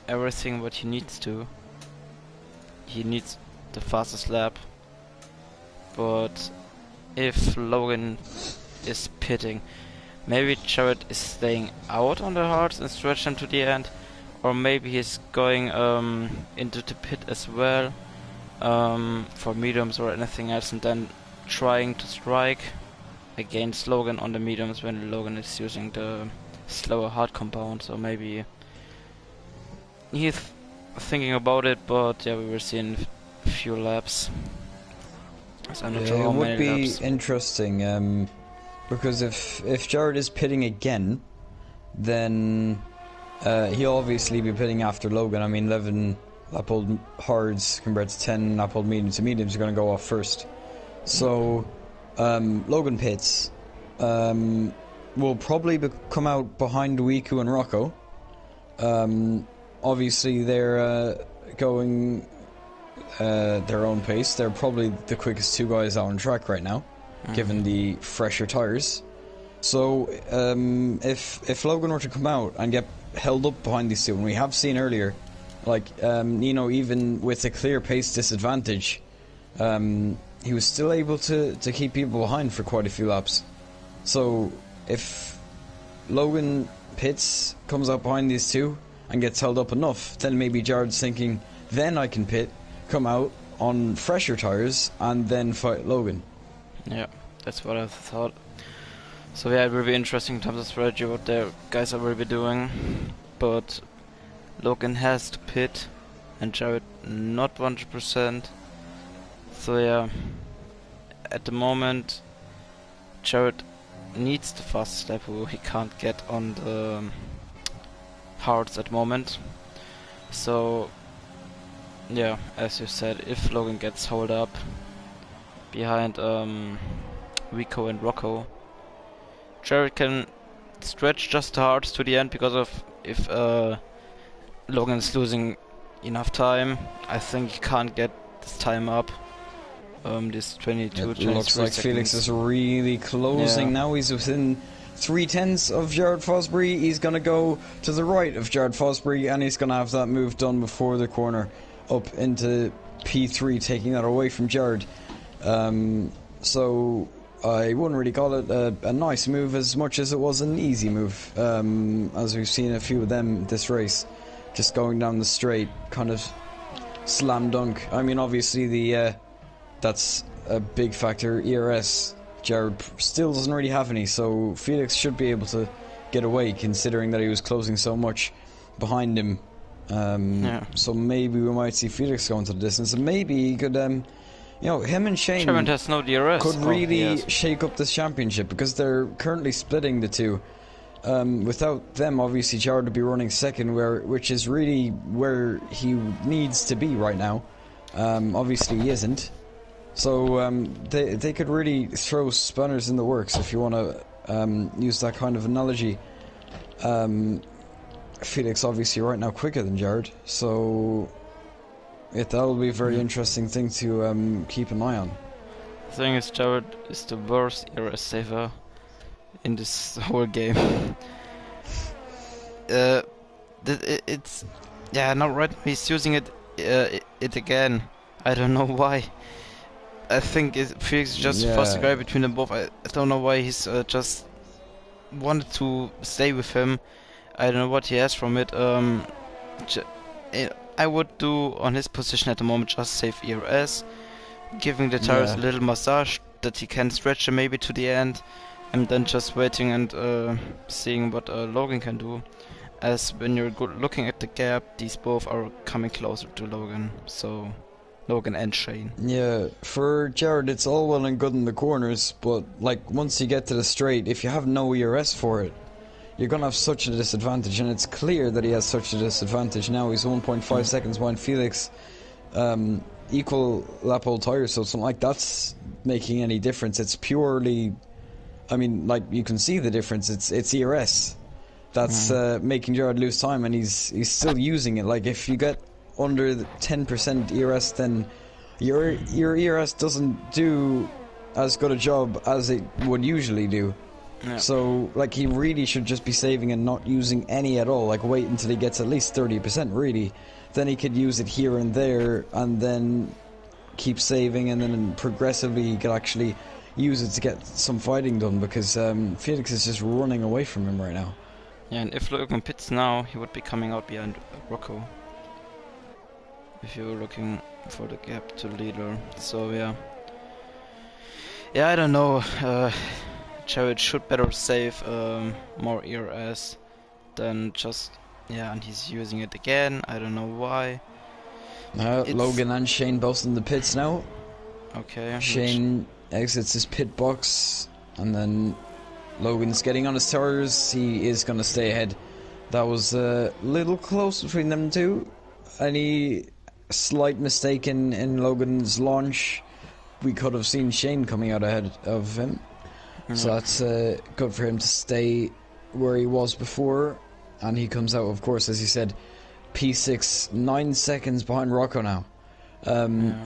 everything what he needs to. He needs the fastest lap, but if Logan is pitting, maybe Jared is staying out on the hards and stretch them to the end, or maybe he's going into the pit as well. For mediums or anything else, and then trying to strike against Logan on the mediums when Logan is using the slower hard compound. So maybe he's thinking about it, but yeah, we will see in a few laps. So I'm not sure how many laps. It would be interesting, because if Jared is pitting again, then he'll obviously be pitting after Logan. I mean, 11 lap-old hards compared to 10 lap-old mediums to mediums are going to go off first. So Logan pits will probably come out behind Wiku and Rocco. Obviously they're going their own pace. They're probably the quickest two guys out on track right now, given the fresher tires. So if Logan were to come out and get held up behind these two, and we have seen earlier, like, even with a clear pace disadvantage, he was still able to keep people behind for quite a few laps. So, if Logan pits, comes up behind these two, and gets held up enough, then maybe Jared's thinking, then I can pit, come out on fresher tyres, and then fight Logan. Yeah, that's what I thought. So yeah, it will be interesting in terms of strategy what the guys will be doing. But Logan has to pit, and Jared not 100%. So yeah, at the moment, Jared needs the fastest lap who he can't get on the hards at the moment. So yeah, as you said, if Logan gets held up behind Rico and Rocco, Jared can stretch just the hards to the end, because of if Logan is losing enough time, I think he can't get this time up. This 22, It 23 looks like seconds. Felix is really closing now. He's within 3/10 of Jared Fosbury. He's going to go to the right of Jared Fosbury, and he's going to have that move done before the corner up into P3, taking that away from Jared. So I wouldn't really call it a nice move as much as it was an easy move, as we've seen a few of them this race. Just going down the straight, kind of slam dunk. I mean, obviously that's a big factor. ERS, Jared still doesn't really have any, so Felix should be able to get away, considering that he was closing so much behind him. So maybe we might see Felix going to the distance, and maybe he could, him and Shane has no DRS. could really shake up this championship, because they're currently splitting the two. Without them, obviously Jared would be running second, which is really where he needs to be right now. Obviously he isn't. So they could really throw spanners in the works, if you want to use that kind of analogy. Felix obviously right now quicker than Jared, so that'll be a very interesting thing to keep an eye on. The thing is, Jared is the worst ERS saver in this whole game. It's now right now he's using it again. I don't know why. I think Felix is just fast guy between them both. I don't know why he's just wanted to stay with him. I don't know what he has from it. I would do on his position at the moment just save ERS, giving the tires a little massage that he can stretch them maybe to the end, and then just waiting and seeing what Logan can do. As when you're looking at the gap, these both are coming closer to Logan. So Logan and Shane. Yeah, for Jared it's all well and good in the corners, but like once you get to the straight, if you have no ERS for it, you're going to have such a disadvantage, and it's clear that he has such a disadvantage now. He's 1.5 seconds behind Felix, equal lap hole tires, so it's not like that's making any difference. It's purely, I mean, like you can see the difference. It's ERS that's making Jared lose time, and he's still using it. Like if you get under the 10% ERS, then your ERS doesn't do as good a job as it would usually do. Yeah. So like he really should just be saving and not using any at all. Like wait until he gets at least 30% really, then he could use it here and there, and then keep saving, and then progressively he could actually use it to get some fighting done, because Felix is just running away from him right now. Yeah, and if Logan pits now, he would be coming out behind Rocco, if you were looking for the gap to leader. So yeah, I don't know. Jared should better save more ERS than just and he's using it again. I don't know why. Logan and Shane both in the pits now. Okay. Shane exits his pit box, and then Logan's getting on his tires. He is going to stay ahead. That was a little close between them two. Any slight mistake in Logan's launch, we could have seen Shane coming out ahead of him. So that's good for him to stay where he was before. And he comes out, of course, as you said, P6, 9 seconds behind Rocco now.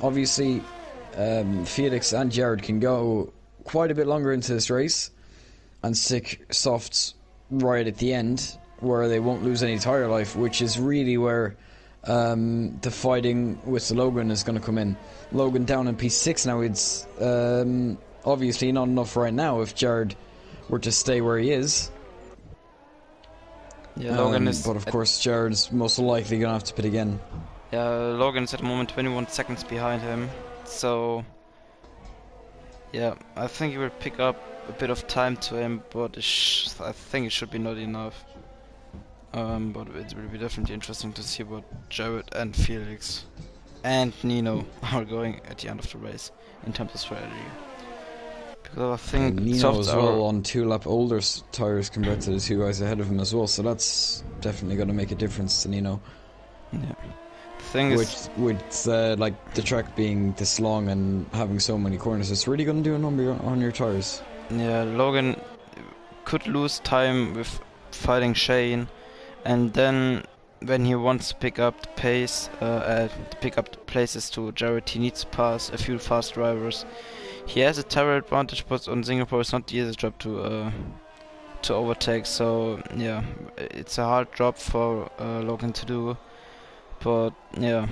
Obviously, Felix and Jared can go quite a bit longer into this race and stick softs right at the end, where they won't lose any tyre life, which is really where the fighting with Logan is going to come in. Logan down in P6 now. It's obviously not enough right now if Jared were to stay where he is. Yeah, Logan is. But of course, Jared's most likely gonna have to pit again. Yeah, Logan is at the moment 21 seconds behind him. So yeah, I think he will pick up a bit of time to him, but I think it should be not enough. But it will be definitely interesting to see what Jared and Felix and Nino are going at the end of the race in terms of strategy. Because I think Nino as softs well are on 2-lap older tires compared to the two guys ahead of him as well, so that's definitely going to make a difference to Nino. yeah. The thing is, with like the track being this long and having so many corners, it's really going to do a number on your tires. yeah, Logan could lose time with fighting Shane, and then when he wants to pick up the pace, to pick up the places to Jared, he needs to pass a few fast drivers. He has a tire advantage, but on Singapore it's not the easiest job to overtake. So yeah, it's a hard job for Logan to do. But yeah,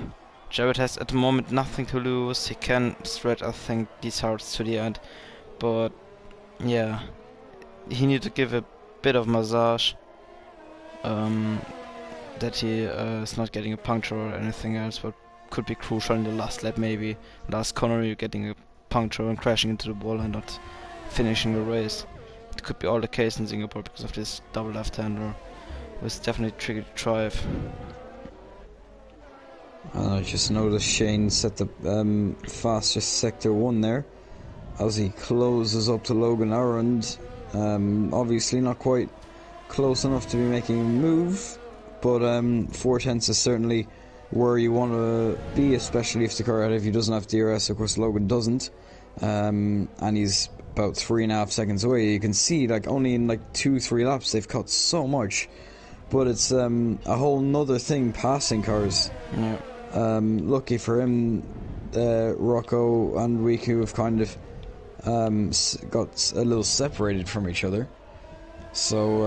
Jared has at the moment nothing to lose. He can stretch, I think, these hearts to the end. But yeah, he needs to give a bit of massage. That he is not getting a puncture or anything else, but could be crucial in the last lap, maybe last corner you're getting a puncture and crashing into the wall and not finishing the race. It could be all the case in Singapore because of this double left-hander. It's definitely tricky to drive. I just noticed Shane set the fastest sector 1 there as he closes up to Logan Arund. Obviously not quite close enough to be making a move, but 4/10 is certainly where you want to be, especially if the car ahead of you doesn't have DRS. Of course, Logan doesn't, and he's about 3.5 seconds away. You can see, like, only in like 2-3 laps they've cut so much, but it's a whole nother thing passing cars. Yeah. Lucky for him, Rocco and Wiku have kind of got a little separated from each other, so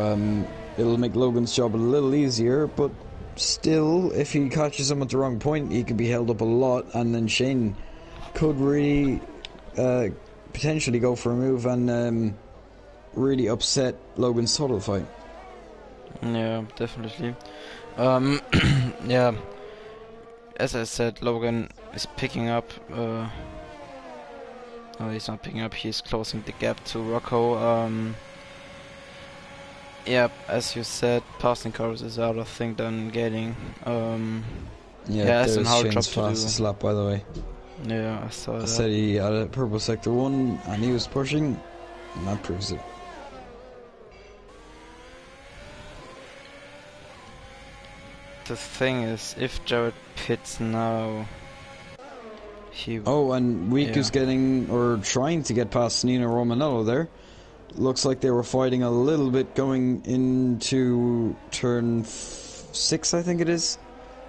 it'll make Logan's job a little easier, but still, if he catches him at the wrong point, he could be held up a lot, and then Shane could really potentially go for a move and really upset Logan's total fight. Yeah, definitely. Yeah, as I said, Logan is picking up. No, he's not picking up. He's closing the gap to Rocco. Yeah, as you said, passing cars is out, I think, than getting. Yeah, it's there's a hard job Shane's to do. fastest lap, by the way. Yeah, I saw I that. said he had a purple sector 1 and he was pushing, and that proves it. The thing is, if Jared pits now, he. Oh, and Wiku's getting, or trying to get past Nino Romanello there. Looks like they were fighting a little bit going into turn 6, I think it is.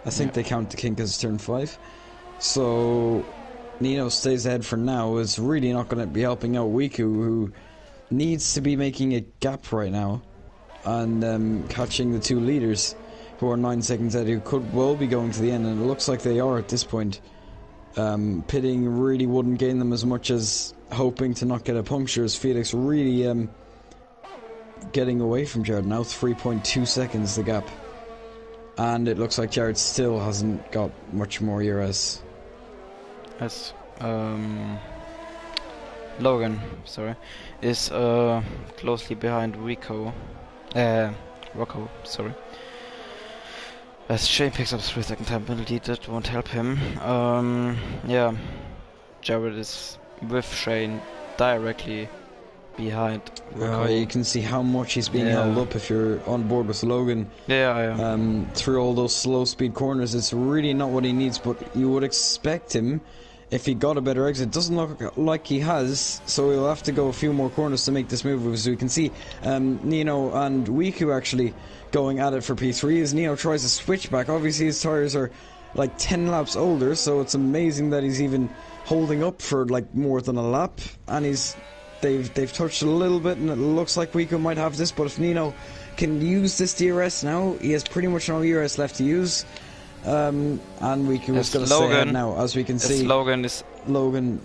I think they count the kink as turn 5. So Nino stays ahead for now. Is really not going to be helping out Wiku, who needs to be making a gap right now and catching the two leaders who are 9 seconds ahead, who could well be going to the end, and it looks like they are at this point. Pitting really wouldn't gain them as much as hoping to not get a puncture, as Felix really getting away from Jared now. 3.2 seconds the gap, and it looks like Jared still hasn't got much more ERS. As Logan, sorry, is closely behind Rocco, sorry. As Shane picks up 3-second time penalty, that won't help him. Yeah, Jared is with Shane directly behind Rocco. You can see how much he's being held up if you're on board with Logan. Yeah, I am. Through all those slow speed corners, it's really not what he needs, but you would expect him, if he got a better exit. Doesn't look like he has, so he'll have to go a few more corners to make this move. As we can see, Nino and Wiku actually going at it for P3 as Nino tries to switch back. Obviously his tires are like 10 laps older, so it's amazing that he's even holding up for like more than a lap, and they've touched a little bit, and it looks like Wiku might have this, but if Nino can use this DRS now, he has pretty much no ERS left to use. And Wiku is going to stay ahead now, as we can see. Logan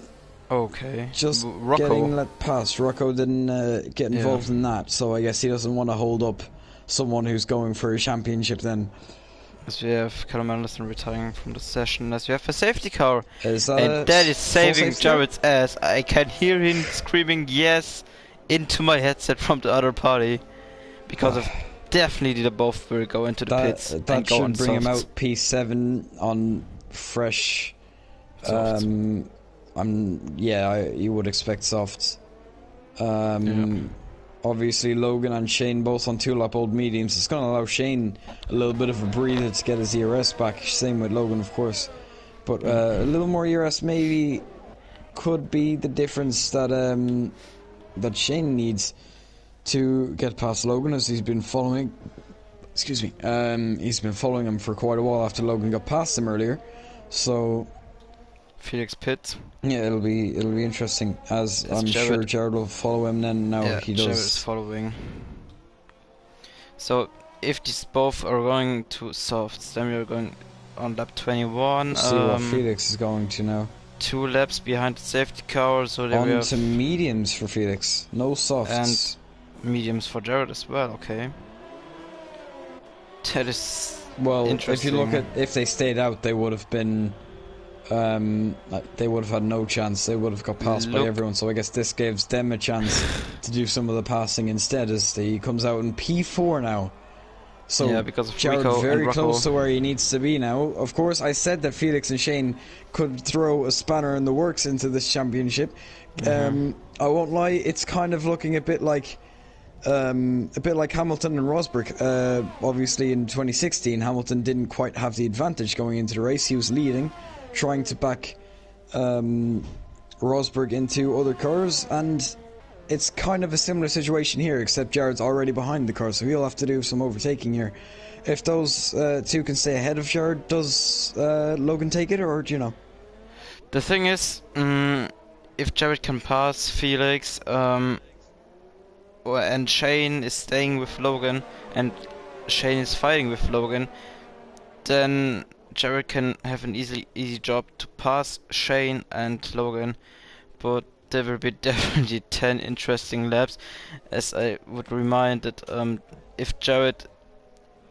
okay, just Rocco getting let past. Rocco didn't get involved in that, so I guess he doesn't want to hold up someone who's going for a championship then. As we have Callum Anderson retiring from the session, as we have a safety car, Is that and a that is full saving safety car? Jared's ass. I can hear him screaming yes into my headset from the other party, because of definitely the both will go into the pits and That go on should bring him softs. out P7 on fresh. Softs. You would expect softs. Yeah. Obviously, Logan and Shane both on 2-lap old mediums. It's going to allow Shane a little bit of a breather to get his ERS back. Same with Logan, of course. But a little more ERS maybe could be the difference that that Shane needs to get past Logan, as he's been following. Excuse me. He's been following him for quite a while after Logan got past him earlier. So Felix pits. yeah, it'll be interesting, as I'm Jared. sure Jared will follow him then. Now Yeah, he Jared is does. following. So if these both are going to softs, then we are going on lap 21. See what Felix is going to now. 2 laps behind the safety car, so there we On have to mediums for Felix, no softs. mediums for Jared as well. Okay, that is Well, if you interesting. look at, if they stayed out, they would have been. They would have had no chance. They would have got passed by everyone. So I guess this gives them a chance to do some of the passing instead, as he comes out in P4 now. So yeah, because of Jared Rico very and close Rocco. to where he needs to be now. Of course, I said that Felix and Shane could throw a spanner in the works into this championship. I won't lie, it's kind of looking a bit like Hamilton and Rosberg. Obviously, in 2016, Hamilton didn't quite have the advantage going into the race. He was leading, trying to back Rosberg into other cars, and it's kind of a similar situation here, except Jared's already behind the car, so he'll have to do some overtaking here. If those two can stay ahead of Jared, does Logan take it, or do you know? The thing is, if Jared can pass Felix, and Shane is staying with Logan, and Shane is fighting with Logan, then Jared can have an easy job to pass Shane and Logan, but there will be definitely 10 interesting laps, as I would remind that if Jared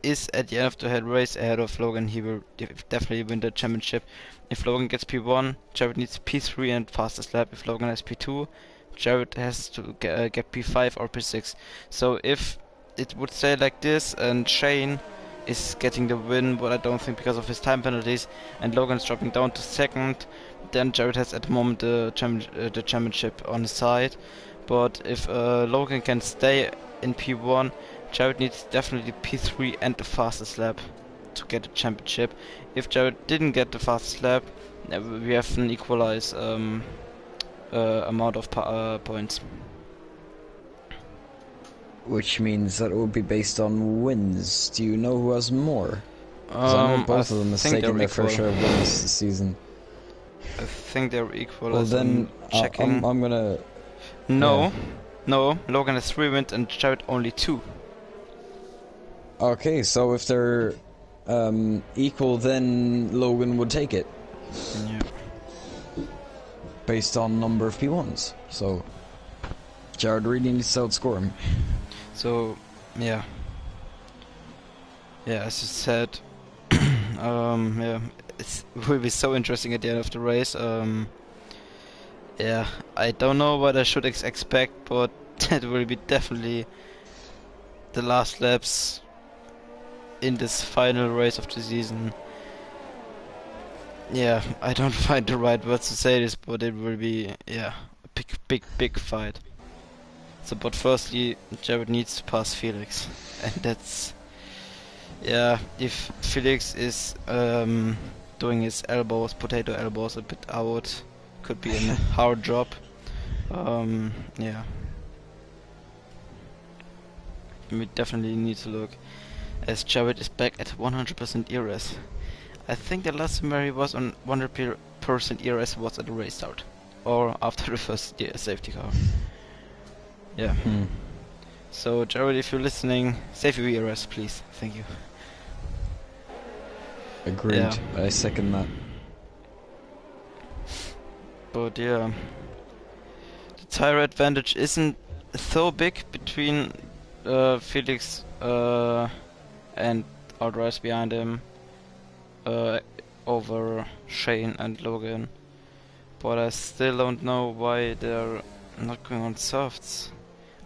is at the end of the head race ahead of Logan, he will definitely win the championship. If Logan gets P1, Jared needs P3 and fastest lap. If Logan has P2, Jared has to get P5 or P6. So if it would stay like this and Shane is getting the win, but I don't think, because of his time penalties, and Logan's dropping down to second, then Jared has at the moment the championship on his side. But if Logan can stay in P1, Jared needs definitely P3 and the fastest lap to get the championship. If Jared didn't get the fastest lap, we have an equalized amount of points. Which means that it would be based on wins. Do you know who has more? Because I know both of them have taken their fair share of wins this season. I think they're equal. Well, then checking. I'm gonna. No, Logan has 3 wins and Jared only 2. Okay, so if they're equal, then Logan would take it. Yeah. Based on number of P1s. So Jared really needs to outscore him. So, yeah, as you said, it will be so interesting at the end of the race. Yeah, I don't know what I should expect, but that will be definitely the last laps in this final race of the season. Yeah, I don't find the right words to say this, but it will be, a big fight. So, but firstly, Jared needs to pass Felix, and that's, if Felix is doing his potato elbows a bit out, could be a hard job. We definitely need to look, as Jared is back at 100% ERS. I think the last time where he was on 100% ERS was at the race start, or after the first safety car. Yeah. So Jared, if you're listening, save your ERS, please. Thank you. Agreed. Yeah. I second that. But yeah, the tire advantage isn't so big between Felix and Aldous behind him over Shane and Logan. But I still don't know why they're not going on softs.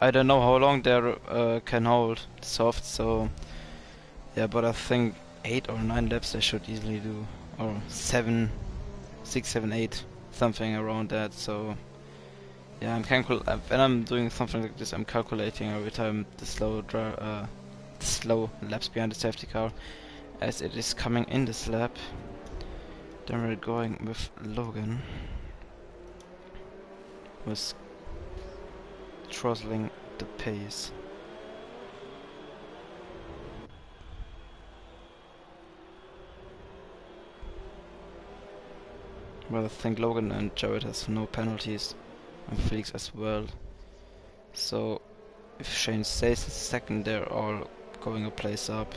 I don't know how long they can hold softs, so yeah, but I think 8 or 9 laps they should easily do, or 7, 6, 7, 8, something around that. So yeah, when I'm doing something like this, I'm calculating every time the slow laps behind the safety car as it is coming in this lap. Then we're going with Logan, was throttling the pace. Well, I think Logan and Jared has no penalties, and Felix as well. So if Shane stays in second, they're all going a place up.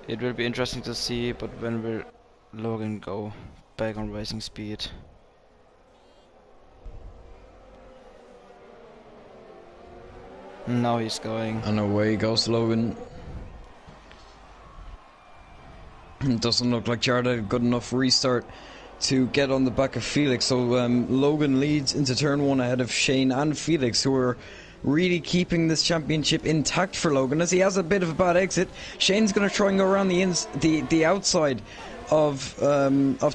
It will be interesting to see, but when will Logan go back on racing speed? Now he's going. And away goes Logan. Doesn't look like Jared had a good enough restart to get on the back of Felix. So Logan leads into turn 1 ahead of Shane and Felix, who are really keeping this championship intact for Logan, as he has a bit of a bad exit. Shane's going to try and go around the outside of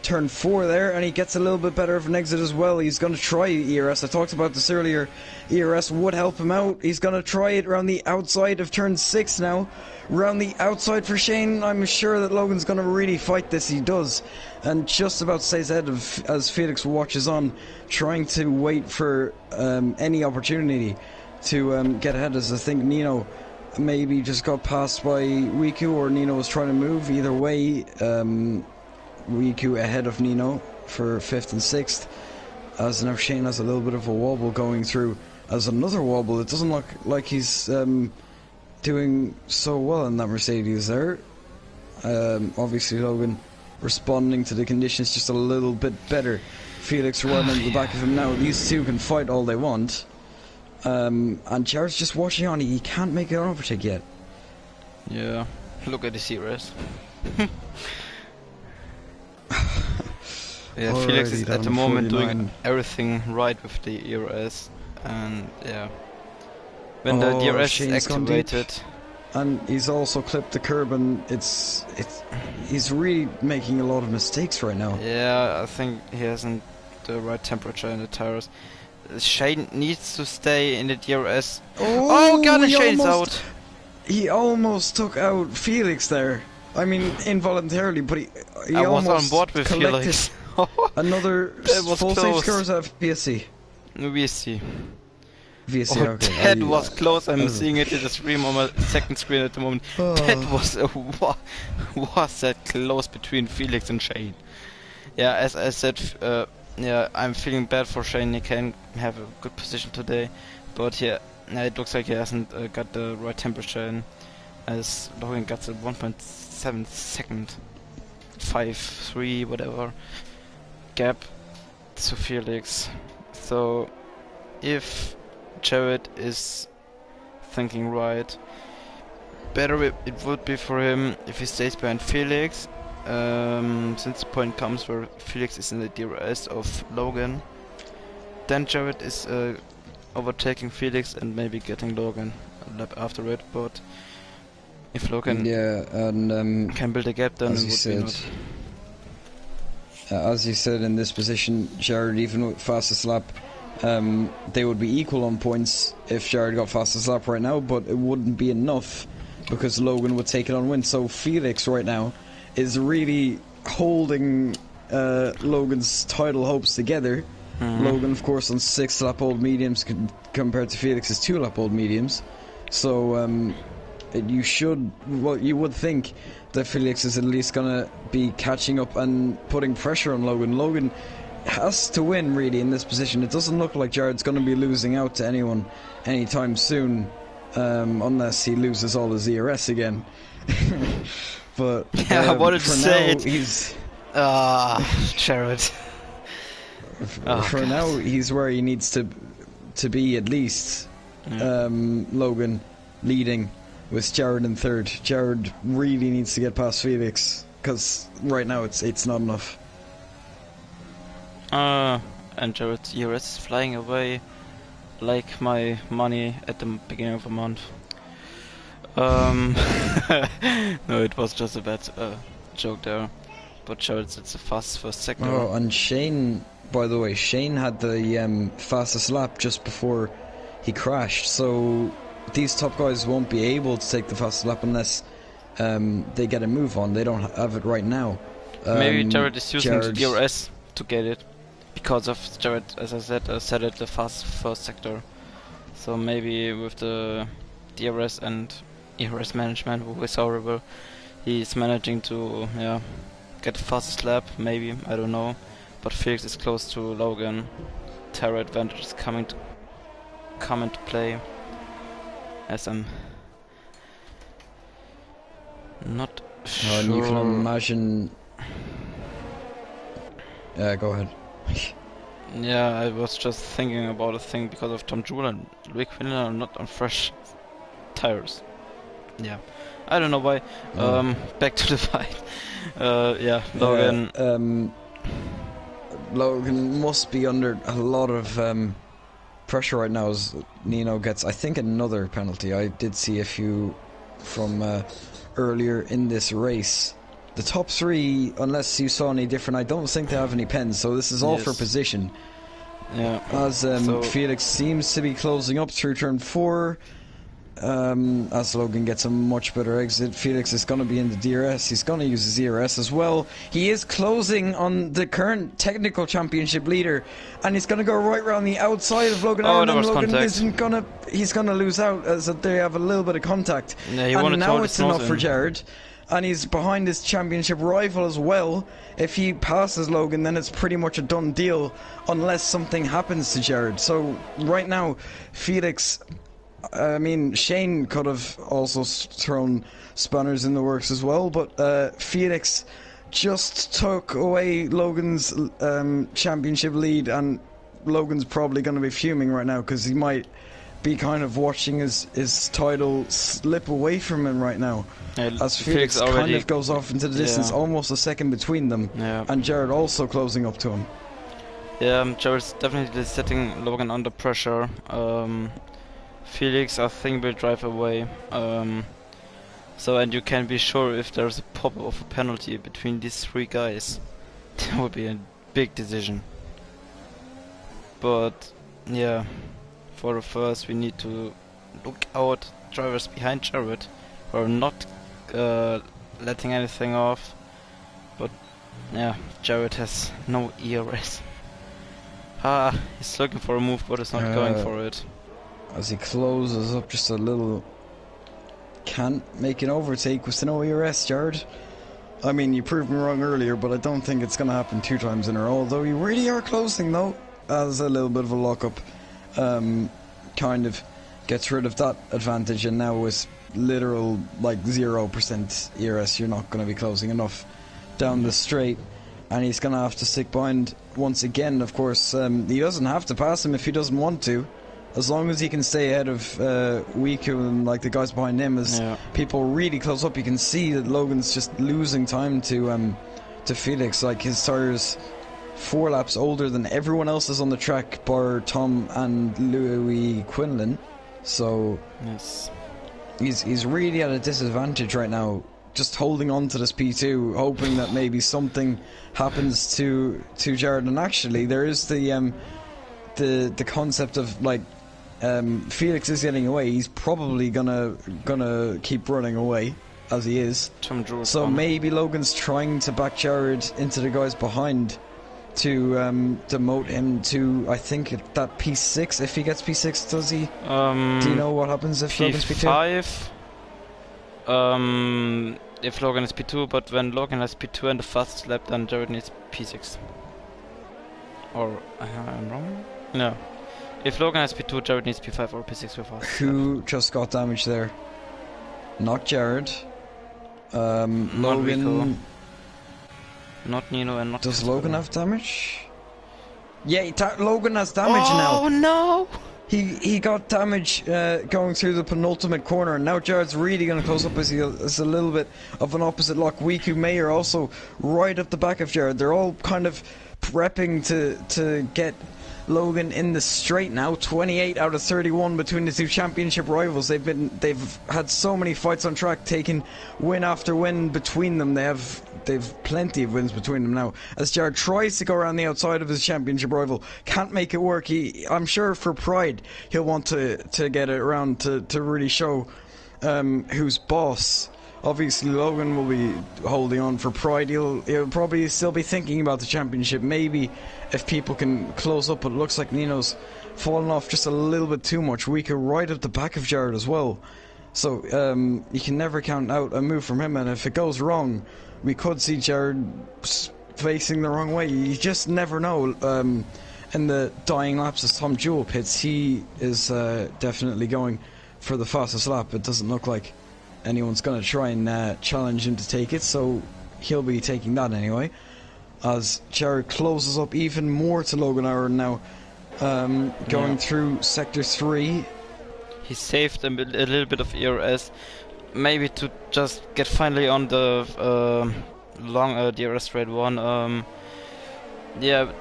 turn 4 there, and he gets a little bit better of an exit as well. He's going to try ERS. I talked about this earlier. ERS would help him out. He's going to try it around the outside of turn 6 now. Round the outside for Shane. I'm sure that Logan's going to really fight this. He does, and just about stays ahead of as Felix watches on, trying to wait for any opportunity to get ahead. As I think Nino maybe just got passed by Riku, or Nino was trying to move. Either way, Riku ahead of Nino for 5th and 6th, as now Shane has a little bit of a wobble going through. As another wobble, it doesn't look like he's doing so well in that Mercedes there. Obviously Logan responding to the conditions just a little bit better. Felix running at the back of him now. These two can fight all they want. And Jared's just watching on. He can't make an overtake yet. Yeah, look at the CRS. Yeah, Felix is at the moment doing everything right with the ERS, and yeah, when the DRS Shane's is activated, and he's also clipped the curb, and he's really making a lot of mistakes right now. yeah, I think he hasn't the right temperature in the tires. Shane needs to stay in the DRS. Oh god, and Shane's out. He almost took out Felix there. I mean, involuntarily, but he I was almost on board with collected Felix. another full safe scores of PSC. VSC. VSC, Oh, okay. that was close. I'm seeing it in the stream on my second screen at the moment. That was was that close between Felix and Shane. Yeah, as I said, yeah, I'm feeling bad for Shane. He can have a good position today, but yeah, it looks like he hasn't got the right temperature in, as Logan got a 1.7 second, 5.3 whatever gap to Felix. So if Jared is thinking right, better it would be for him if he stays behind Felix, since the point comes where Felix is in the DRS of Logan. Then Jared is overtaking Felix and maybe getting Logan a lap after it, but if Logan can build a gap, then it would be not. As you said, in this position, Jared, even with fastest lap, they would be equal on points if Jared got fastest lap right now, but it wouldn't be enough because Logan would take it on win. So Felix right now is really holding Logan's title hopes together. Logan, of course, on 6 lap old mediums compared to Felix's 2 lap old mediums. So you would think that Felix is at least gonna be catching up and putting pressure on Logan. Logan has to win really in this position. It doesn't look like Jared's gonna be losing out to anyone anytime soon, unless he loses all his ERS again. But yeah, I wanted to say now, he's Jared. For now, he's where he needs to be at least. Logan leading with Jared in third. Jared really needs to get past Felix because right now it's not enough. And Jared's ERS is flying away like my money at the beginning of the month. No, it was just a bad joke there. But Jared's it's a fast first sector. Oh, and Shane, by the way, Shane had the fastest lap just before he crashed. So these top guys won't be able to take the fastest lap unless they get a move on. They don't have it right now. Maybe Jared is using the DRS to get it. Because of Jared, as I said, set it the fast first sector. So maybe with the DRS and ERS management, who is horrible, he's managing to get the fastest lap, maybe, I don't know. But Felix is close to Logan. Terra advantage is come into play. As I'm not sure. And you can imagine. Go ahead. Yeah, I was just thinking about a thing because of Tom Jewell and Louis Quinlan are not on fresh tires. Yeah, I don't know why. Back to the fight. Logan. Logan must be under a lot of pressure right now as Nino gets, I think, another penalty. I did see a few from earlier in this race. The top three, unless you saw any different, I don't think they have any pens, so this is all for position. Yeah. As Felix seems to be closing up through turn 4. As Logan gets a much better exit, Felix is going to be in the DRS. He's going to use his ERS as well. He is closing on the current technical championship leader, and he's going to go right around the outside of Logan. Oh, there was Logan contact. He's going to lose out as they have a little bit of contact. Yeah, he and now it's enough for Jared. And he's behind his championship rival as well. If he passes Logan, then it's pretty much a done deal, unless something happens to Jared. So right now, Felix, I mean, Shane could have also thrown spanners in the works as well, but Felix just took away Logan's championship lead, and Logan's probably going to be fuming right now because he might be kind of watching his title slip away from him right now. As Felix kind of goes off into the distance, almost a second between them, and Jared also closing up to him. Yeah, Jared's definitely setting Logan under pressure. Felix, I think, will drive away. And you can be sure if there's a pop of a penalty between these three guys, that would be a big decision. But yeah, for the first, we need to look out drivers behind Jared who are not letting anything off. But yeah, Jared has no ERS. He's looking for a move, but is not going for it. As he closes up just a little, can't make an overtake with no ERS, Jared. I mean, you proved me wrong earlier, but I don't think it's going to happen 2 times in a row. Though you really are closing, though, as a little bit of a lock-up kind of gets rid of that advantage, and now with literal, like, 0% ERS, you're not going to be closing enough down the straight. And he's going to have to stick behind once again, of course. He doesn't have to pass him if he doesn't want to. As long as he can stay ahead of Wiku and like the guys behind him, as people really close up, you can see that Logan's just losing time to Felix. Like, his tires 4 laps older than everyone else is on the track, bar Tom and Louis Quinlan. So he's really at a disadvantage right now, just holding on to this P2, hoping that maybe something happens to Jared. And actually, there is the concept of, like, Felix is getting away. He's probably gonna keep running away as he is. So maybe Logan's trying to back Jared into the guys behind to demote him to, I think, that P6. If he gets P6, does he? Do you know what happens if Logan's P2? If Logan is P2, but when Logan has P2 and the fastest lap, then Jared needs P6. Or I'm wrong? No. If Logan has P2, Jared needs P5 or P6 for fast. Who just got damage there? Not Jared. Logan. Not Nino and not. Does Logan have damage? Yeah, Logan has damage now. Oh no! he got damage going through the penultimate corner, and now Jared's really going to close up as a little bit of an opposite lock. Wiku Mayer also right up the back of Jared. They're all kind of prepping to get Logan in the straight now. 28 out of 31 between the two championship rivals. They've had so many fights on track, taking win after win between them. They've plenty of wins between them now. As Jared tries to go around the outside of his championship rival, can't make it work. I'm sure for pride he'll want to get it around to really show who's boss. Obviously Logan will be holding on for pride. He'll probably still be thinking about the championship. Maybe if people can close up, but it looks like Nino's fallen off just a little bit too much. Weaker right at the back of Jared as well. So you can never count out a move from him, and if it goes wrong, we could see Jared facing the wrong way. You just never know. In the dying laps as Tom Jewell pits, he is definitely going for the fastest lap. It doesn't look like anyone's going to try and challenge him to take it, so he'll be taking that anyway. As Jared closes up even more to Logan Aaron now, going through Sector 3. He saved a little bit of ERS, maybe to just get finally on the long DRS straight 1. Yeah,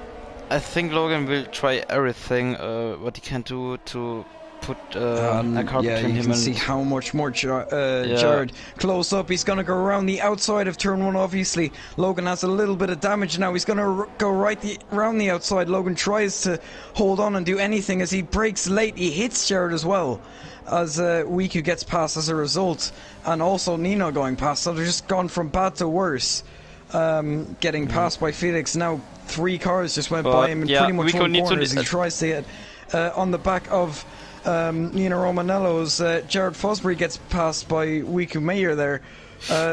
I think Logan will try everything what he can do to put a car between him you can see how much more Jared close up. He's going to go around the outside of turn 1. Obviously Logan has a little bit of damage now. He's going to go around the outside. Logan tries to hold on and do anything as he breaks late. He hits Jared as well, as Wiku gets past as a result, and also Nino going past. So they're just gone from bad to worse. Getting passed by Felix. Now 3 cars just went by him in pretty much one corner as he tries to get on the back of Nino Romanello's. Jared Fosbury gets passed by Wiku Mayer there.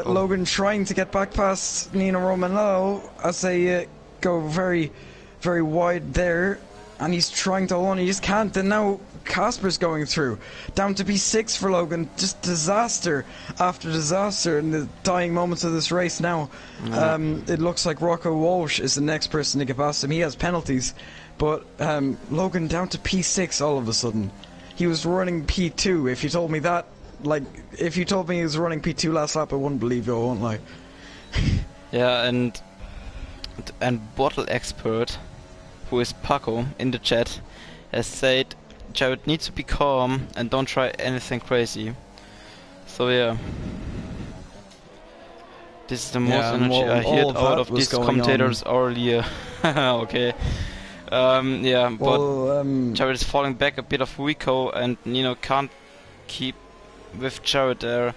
Logan trying to get back past Nino Romanello as they go very, very wide there, and he's trying to hold on. He just can't, and now Casper's going through. Down to P6 for Logan. Just disaster after disaster in the dying moments of this race now. It looks like Rocco Walsh is the next person to get past him. He has penalties, but Logan down to P6 all of a sudden. He was running P2. If you told me that, like, if you told me he was running P2 last lap, I wouldn't believe you, I won't lie. Yeah, and Bottle Expert, who is Paco in the chat, has said Jared needs to be calm and don't try anything crazy. So yeah, this is the most energy I heard out of these commentators earlier. Okay. Yeah, but Jared is falling back a bit of Rico, and Nino can't keep with Jared there.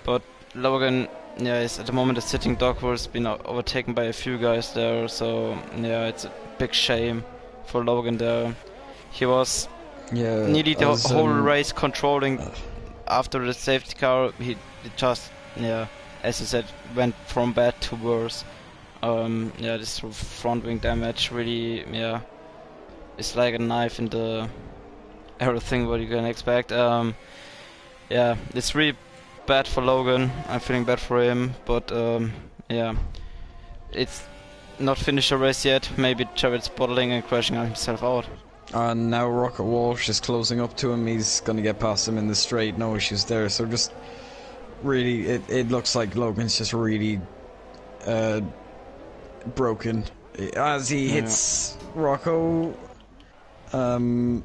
But Logan, yeah, is at the moment a sitting dog, who's been overtaken by a few guys there. So yeah, it's a big shame for Logan there. He was nearly the whole race controlling after the safety car. He just, yeah, as you said, went from bad to worse. Yeah, this front wing damage really, yeah, it's like a knife in the everything what you can expect. Yeah, it's really bad for Logan. I'm feeling bad for him, but yeah, it's not finished the race yet. Maybe Jared's bottling and crashing himself out. And now Rocket Walsh is closing up to him. He's going to get past him in the straight. No issues there. So just really, it looks like Logan's just really broken as he hits Rocco, and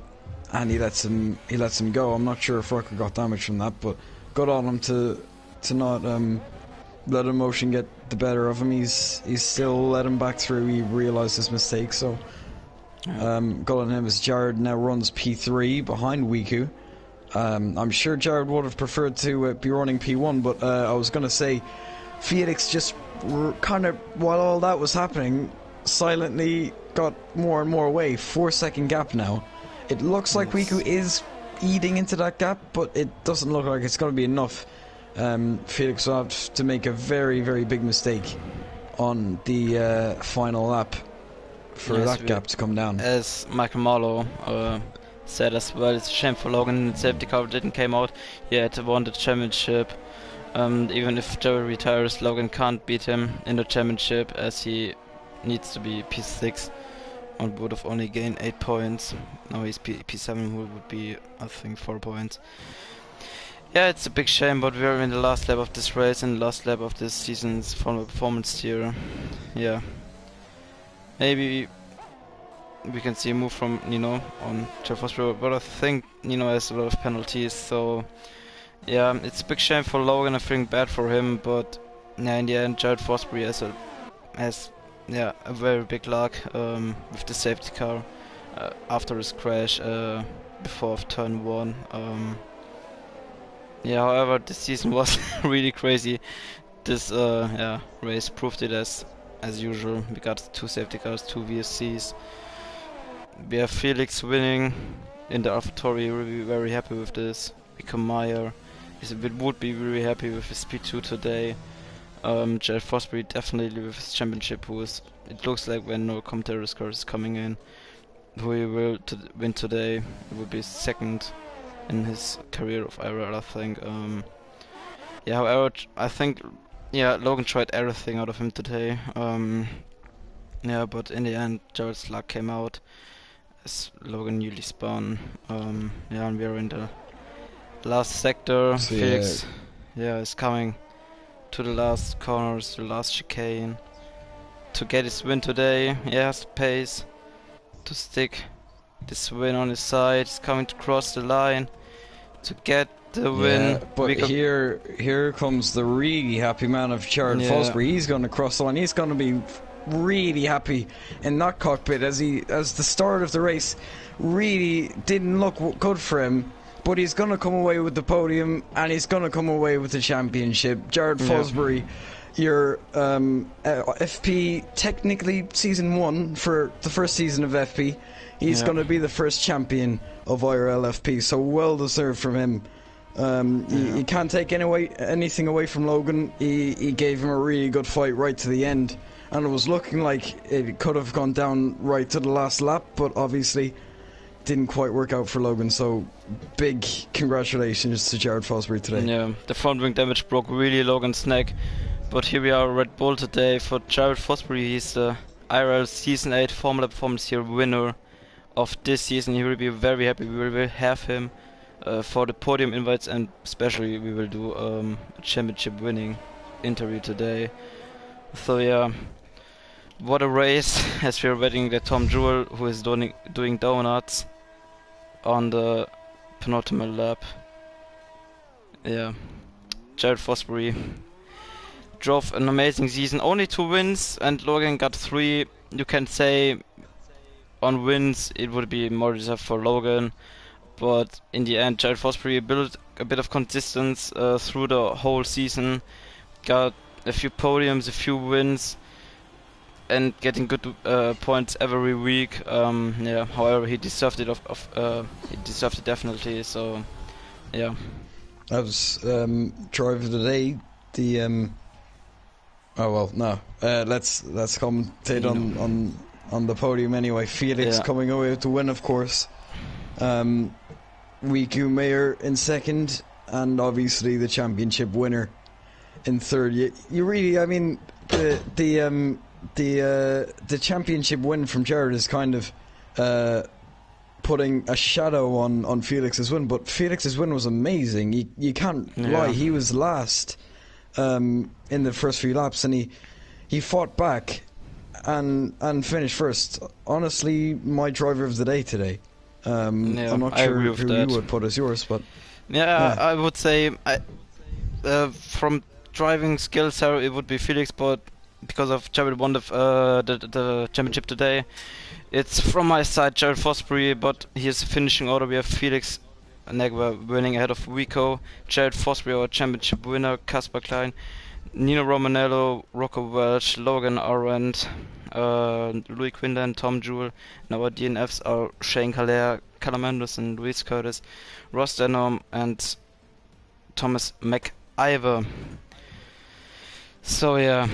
he lets him go. I'm not sure if Rocco got damage from that, but good on him to not let emotion get the better of him. He's still let him back through. He realised his mistake, so good on him. As Jared now runs P3 behind Wiku. I'm sure Jared would have preferred to be running P1, but I was going to say Felix just kind of, while all that was happening, silently got more and more away. 4-second gap now. It looks like Wiku is eating into that gap, but it doesn't look like it's going to be enough. Felix will have to make a very, very big mistake on the final lap for that gap to come down. As Michael Marlowe said as well, it's a shame for Logan the safety car didn't came out. He had won the championship. Even if Jared retires, Logan can't beat him in the championship as he needs to be P6. and would have only gained 8 points. Now he's P7, who would be, I think, 4 points. Yeah, it's a big shame, but we're in the last lap of this race and the last lap of this season's Formula Performance tier. Yeah. Maybe we can see a move from Nino on Jefferson, but I think Nino has a lot of penalties, so yeah, it's a big shame for Logan. I think bad for him, but yeah, in the end, Jared Fosbury has a very big luck with the safety car after his crash before turn 1. Yeah, however, this season was really crazy. This race proved it as usual. We got 2 safety cars, 2 VSCs. We have Felix winning in the AlphaTauri. We'll be very happy with this. Mika Meyer would be very happy with his P2 today. Jared Fosbury definitely with his championship, it looks like when no commentary score is coming in, who he will win today. It will be second in his career of IRL, I think. Yeah, however, I think Logan tried everything out of him today. Yeah, but in the end, Jared's luck came out as Logan newly spun. Yeah, and we are in the last sector. So, Felix, is coming to the last corners, the last chicane to get his win today. He has the pace to stick this win on his side. He's coming to cross the line to get the win. But here comes the really happy man of Jared Fosbury. He's going to cross the line. He's going to be really happy in that cockpit as the start of the race really didn't look good for him. But he's going to come away with the podium, and he's going to come away with the championship. Jared Fosbury, your FP, technically Season 1 for the first season of FP. He's going to be the first champion of IRL FP, so well deserved from him. You can't take anything away from Logan. He gave him a really good fight right to the end, and it was looking like it could have gone down right to the last lap, but obviously didn't quite work out for Logan, so big congratulations to Jared Fosbury today. Yeah, the front wing damage broke really Logan's neck, but here we are Red Bull today. For Jared Fosbury, he's the IRL Season 8 Formula Performance Year winner of this season. He will be very happy. We will have him for the podium invites, and especially we will do a championship winning interview today. So yeah, what a race as we are waiting the Tom Jewell, who is doing donuts on the penultimate lap. Yeah, Jared Fosbury drove an amazing season, only 2 wins, and Logan got 3. You can say on wins it would be more deserved for Logan, but in the end Jared Fosbury built a bit of consistency through the whole season, got a few podiums, a few wins, and getting good points every week. Yeah, however, he deserved it. He deserved it definitely. So, yeah. I was driver today. The oh well, no. Let's commentate on the podium anyway. Felix coming away with the win, of course. Riku Mayer in second, and obviously the championship winner in third. You really, I mean, the championship win from Jared is kind of putting a shadow on Felix's win, but Felix's win was amazing. You can't lie, he was last in the first few laps, and he fought back and finished first. Honestly, my driver of the day today. I'm not sure who you would put as yours, but I would say from driving skills it would be Felix, but because of Jared won the championship today, it's from my side Jared Fosbury, but here's the finishing order. We have Felix Negwa winning ahead of Rico, Jared Fosbury our championship winner, Kasper Klein, Nino Romanello, Rocco Welch, Logan Arendt, Louis Quinlan, Tom Jewell, and our DNFs are Shane Calamandus and Luis Curtis, Ross Denham and Thomas McIver. So yeah,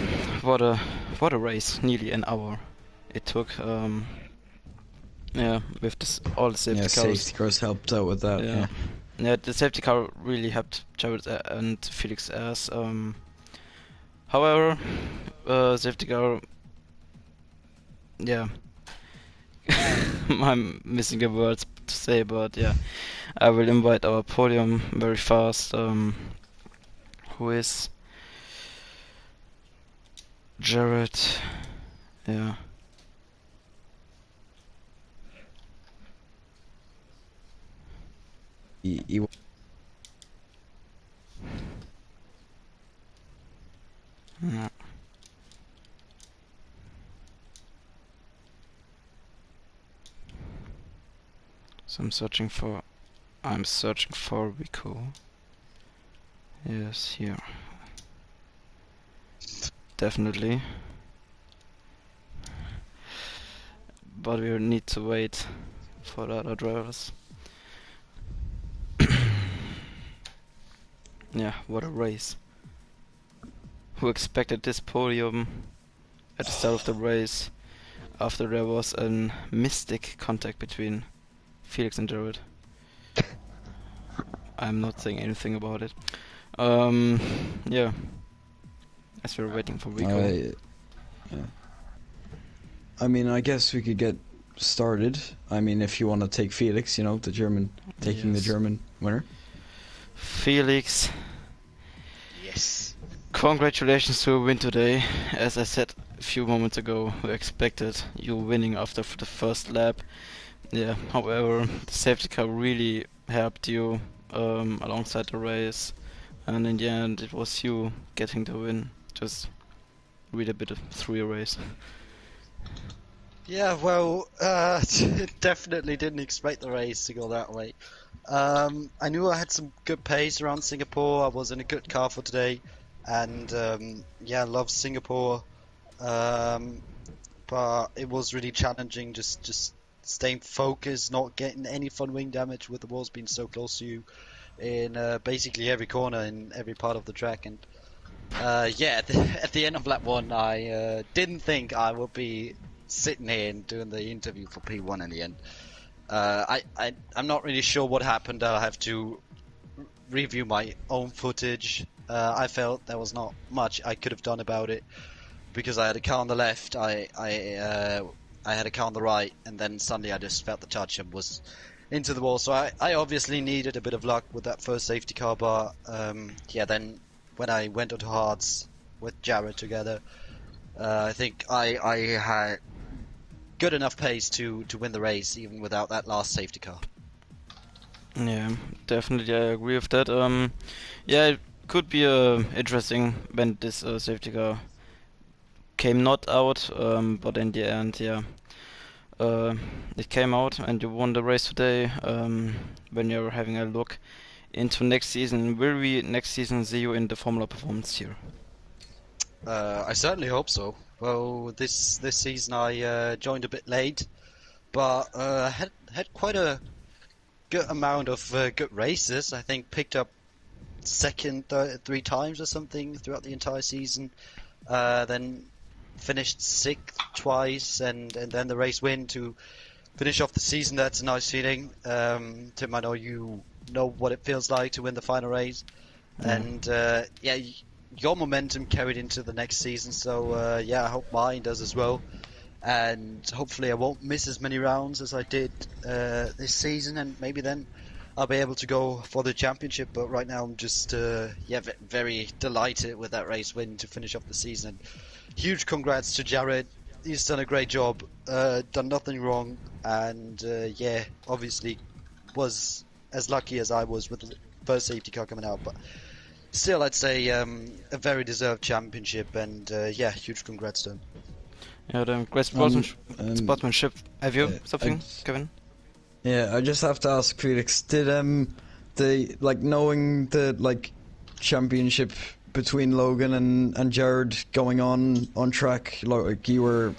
what a race! Nearly an hour it took. With all the safety cars. Safety cars helped out with that. Yeah, the safety car really helped Jared and Felix as. However, safety car, I'm missing the words to say, but yeah, I will invite our podium very fast. Who is Jared? Yeah. He Yeah. So I'm searching for Rico. Yes, here. Definitely. But we need to wait for the other drivers. Yeah, what a race. Who expected this podium at the start of the race after there was a mystic contact between Felix and Jared? I'm not saying anything about it. Um, yeah, as we're waiting for Rico. I yeah. I mean, I guess we could get started. I mean, if you want to take Felix, you know, taking the Yes. German winner. Felix, Yes. congratulations to a win today. As I said a few moments ago, we expected you winning after the first lap. Yeah, however, the safety car really helped you alongside the race, and in the end, it was you getting the win. Just read a bit through your race. Yeah, well, definitely didn't expect the race to go that way. I knew I had some good pace around Singapore. I was in a good car for today, and yeah, love Singapore. Um, but it was really challenging, just staying focused, not getting any front wing damage with the walls being so close to you in basically every corner in every part of the track. And yeah, at the end of lap one, I didn't think I would be sitting here and doing the interview for P1 in the end. I'm not really sure what happened. I'll have to review my own footage. I felt there was not much I could have done about it because I had a car on the left, I had a car on the right, and then suddenly I just felt the touch and was into the wall. So I obviously needed a bit of luck with that first safety car, but yeah, then when I went onto hards with Jared together, I think I had good enough pace to win the race even without that last safety car. Yeah, definitely, I agree with that. Yeah, it could be interesting when this safety car came not out, but in the end, yeah, uh, it came out and you won the race today. When you're having a look into next season, will we next season see you in the Formula Performance tier? I certainly hope so. Well, this season I joined a bit late, but had quite a good amount of good races. I think picked up second 3 times or something throughout the entire season. Then finished sixth twice, and then the race win to finish off the season. That's a nice feeling. Tim, I know you know what it feels like to win the final race, Yeah. and yeah, your momentum carried into the next season. So yeah, I hope mine does as well, and hopefully I won't miss as many rounds as I did this season, and maybe then I'll be able to go for the championship. But right now I'm just yeah, very delighted with that race win to finish off the season. Huge congrats to Jared. He's done a great job, done nothing wrong, and yeah, obviously was as lucky as I was with the first safety car coming out. But still, I'd say a very deserved championship, and yeah, huge congrats to him. Yeah, the great Um, sportsmanship. Have you I, something, Kevin? yeah, I just have to ask Felix, did the like knowing the like championship between Logan and Jared going on track, like you were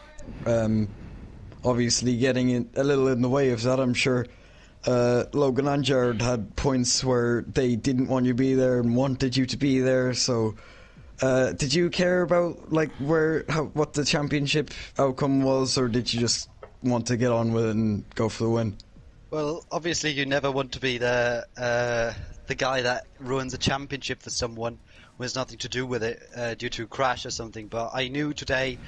obviously getting a little in the way of that, I'm sure. Logan and Jared had points where they didn't want you to be there and wanted you to be there. So, did you care about like what the championship outcome was, or did you just want to get on with it and go for the win? Well, obviously, you never want to be the guy that ruins a championship for someone who has nothing to do with it due to a crash or something. But I knew today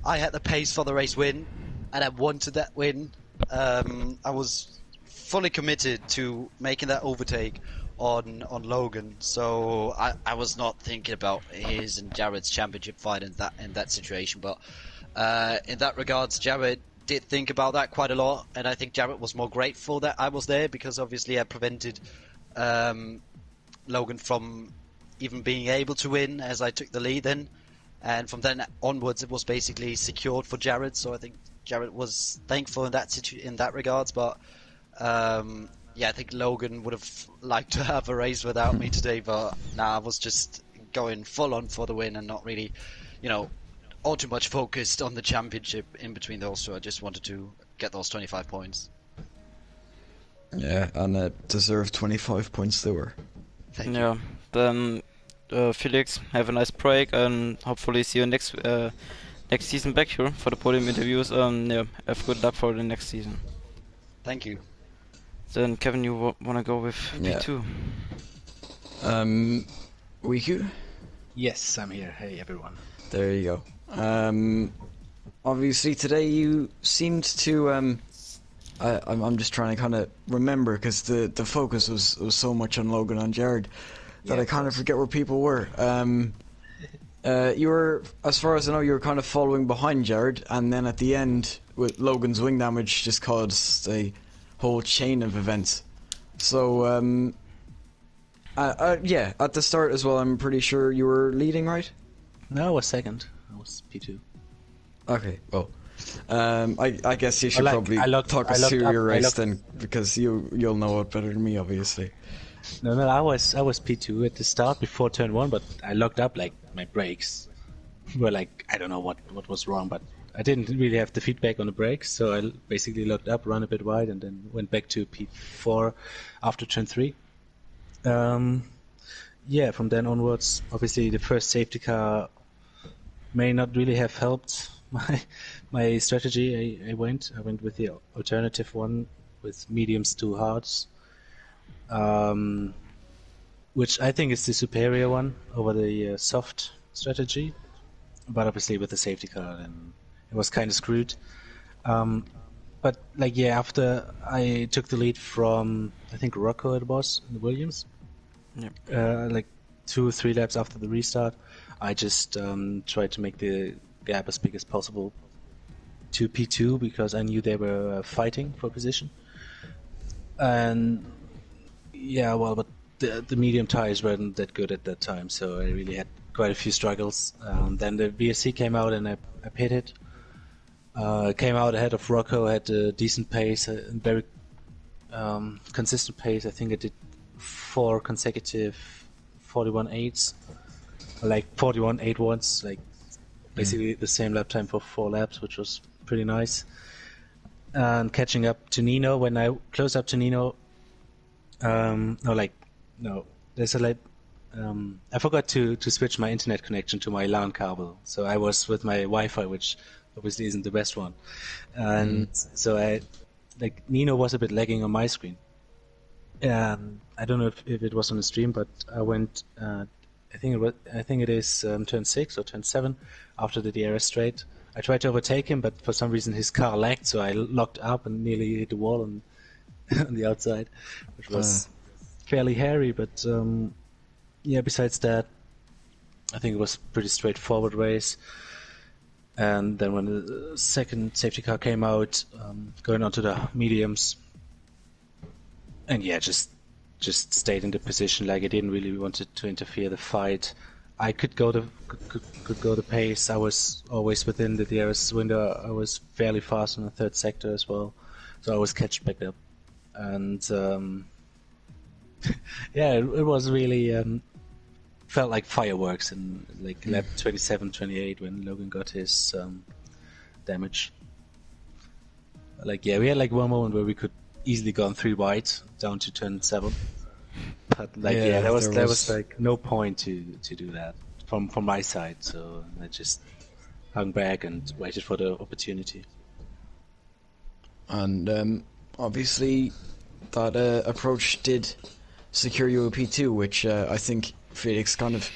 I had the pace for the race win, and I wanted that win. I was fully committed to making that overtake on Logan, so I was not thinking about his and Jared's championship fight in that situation. But in that regards, Jared did think about that quite a lot, and I think Jared was more grateful that I was there because obviously I prevented Logan from even being able to win as I took the lead then. And from then onwards, it was basically secured for Jared. So I think Jared was thankful in that regards. But yeah, I think Logan would have liked to have a race without me today. But I was just going full on for the win and not really, all too much focused on the championship in between those two. I just wanted to get those 25 points. Yeah, and deserved 25 points they were. Thank you. Yeah, then Felix, have a nice break and hopefully see you next season back here for the podium interviews. Yeah, have good luck for the next season. Thank you. Then Kevin, you wanna go with P2? Wiku? Yes, I'm here. Hey, everyone. There you go. Obviously today you seemed to I'm just trying to kind of remember because the focus was so much on Logan and Jared that I kind of forget where people were. You were, as far as I know, you were kind of following behind Jared, and then at the end, with Logan's wing damage, just caused a whole chain of events. So, yeah, at the start as well, I'm pretty sure you were leading, right? No, I was second. I was P2. Okay, well, I guess you should probably talk us through your race then, because you'll know it better than me, obviously. No, I was P2 at the start before turn 1, but I locked up, like, my brakes were like, I don't know what was wrong, but I didn't really have the feedback on the brakes, so I basically locked up, ran a bit wide, and then went back to P4 after turn 3. Yeah, from then onwards, obviously the first safety car may not really have helped my strategy. I went with the alternative one with mediums to hards, which I think is the superior one over the soft strategy. But obviously with the safety car, then it was kind of screwed. But like, yeah, after I took the lead from, I think Rocco it was, in the Williams, like 2 or 3 laps after the restart, I just tried to make the gap as big as possible to P2 because I knew they were fighting for position. And yeah, well, but the medium tires weren't that good at that time, so I really had quite a few struggles. Then the VSC came out and I pitted. Came out ahead of Rocco, had a decent pace, a very consistent pace. I think I did 4 consecutive 41.8s, like 41.81s, like basically the same lap time for 4 laps, which was pretty nice. And catching up to Nino, when I closed up to Nino, there's a lap. I forgot to switch my internet connection to my LAN cable, so I was with my Wi-Fi, which obviously isn't the best one, and so Nino was a bit lagging on my screen. I don't know if it was on the stream, but I went. I think it is turn 6 or turn 7 after the DRS straight. I tried to overtake him, but for some reason his car lagged, so I locked up and nearly hit the wall on the outside, which was fairly hairy. But yeah, besides that, I think it was a pretty straightforward race. And then when the second safety car came out, going onto the mediums, and yeah, just stayed in the position. Like I didn't really want to interfere the fight. I could go the pace. I was always within the DRS window. I was fairly fast in the third sector as well, so I was catch back up. And yeah, it was really felt like fireworks in like lap 27, 28 when Logan got his damage. Like yeah, we had like one moment where we could easily gone 3 wide down to turn 7. But like yeah, there was like no point to do that from my side, so I just hung back and waited for the opportunity. And obviously that approach did secure you a P2, which I think Felix kind of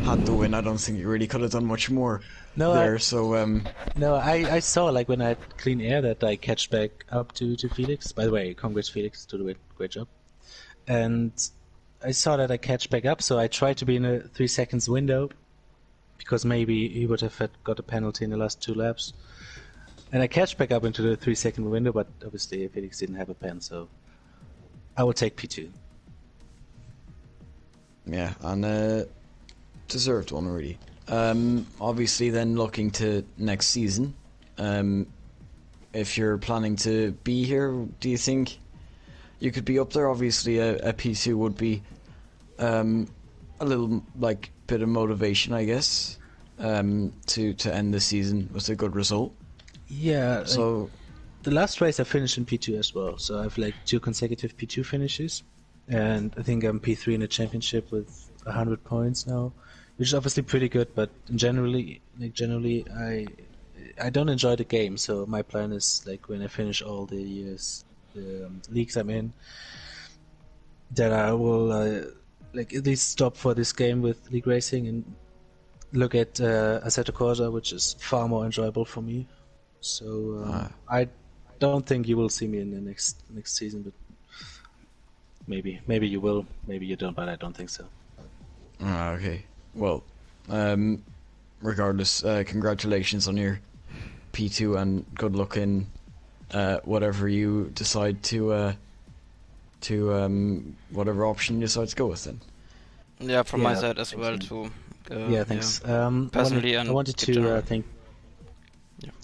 had the win. I don't think you really could have done much more No, there. So no, I saw like when I had clean air that I catch back up to Felix. By the way, congrats Felix to the great job. And I saw that I catch back up, so I tried to be in a 3 seconds window because maybe he would have got a penalty in the last 2 laps. And I catch back up into the 3 second window, but obviously Felix didn't have a pen, so I will take P2. yeah, and deserved one really. Obviously, then looking to next season, if you're planning to be here, do you think you could be up there? Obviously, a P2 would be a little like bit of motivation, I guess, to end the season with a good result. Yeah, So the last race I finished in P2 as well, so I have like 2 consecutive P2 finishes, and I think I'm P3 in the championship with 100 points now, which is obviously pretty good. But generally, I don't enjoy the game, so my plan is like when I finish all the years, the leagues I'm in, that I will like at least stop for this game with league racing and look at Assetto Corsa, which is far more enjoyable for me. So I don't think you will see me in the next season, but maybe you will, maybe you don't, but I don't think so. okay. Well, regardless, congratulations on your P2 and good luck in whatever you decide to whatever option you decide to go with then. Yeah, from my Yeah, side as thanks, well man. too. Yeah, thanks. Personally, I and wanted in to general. thank.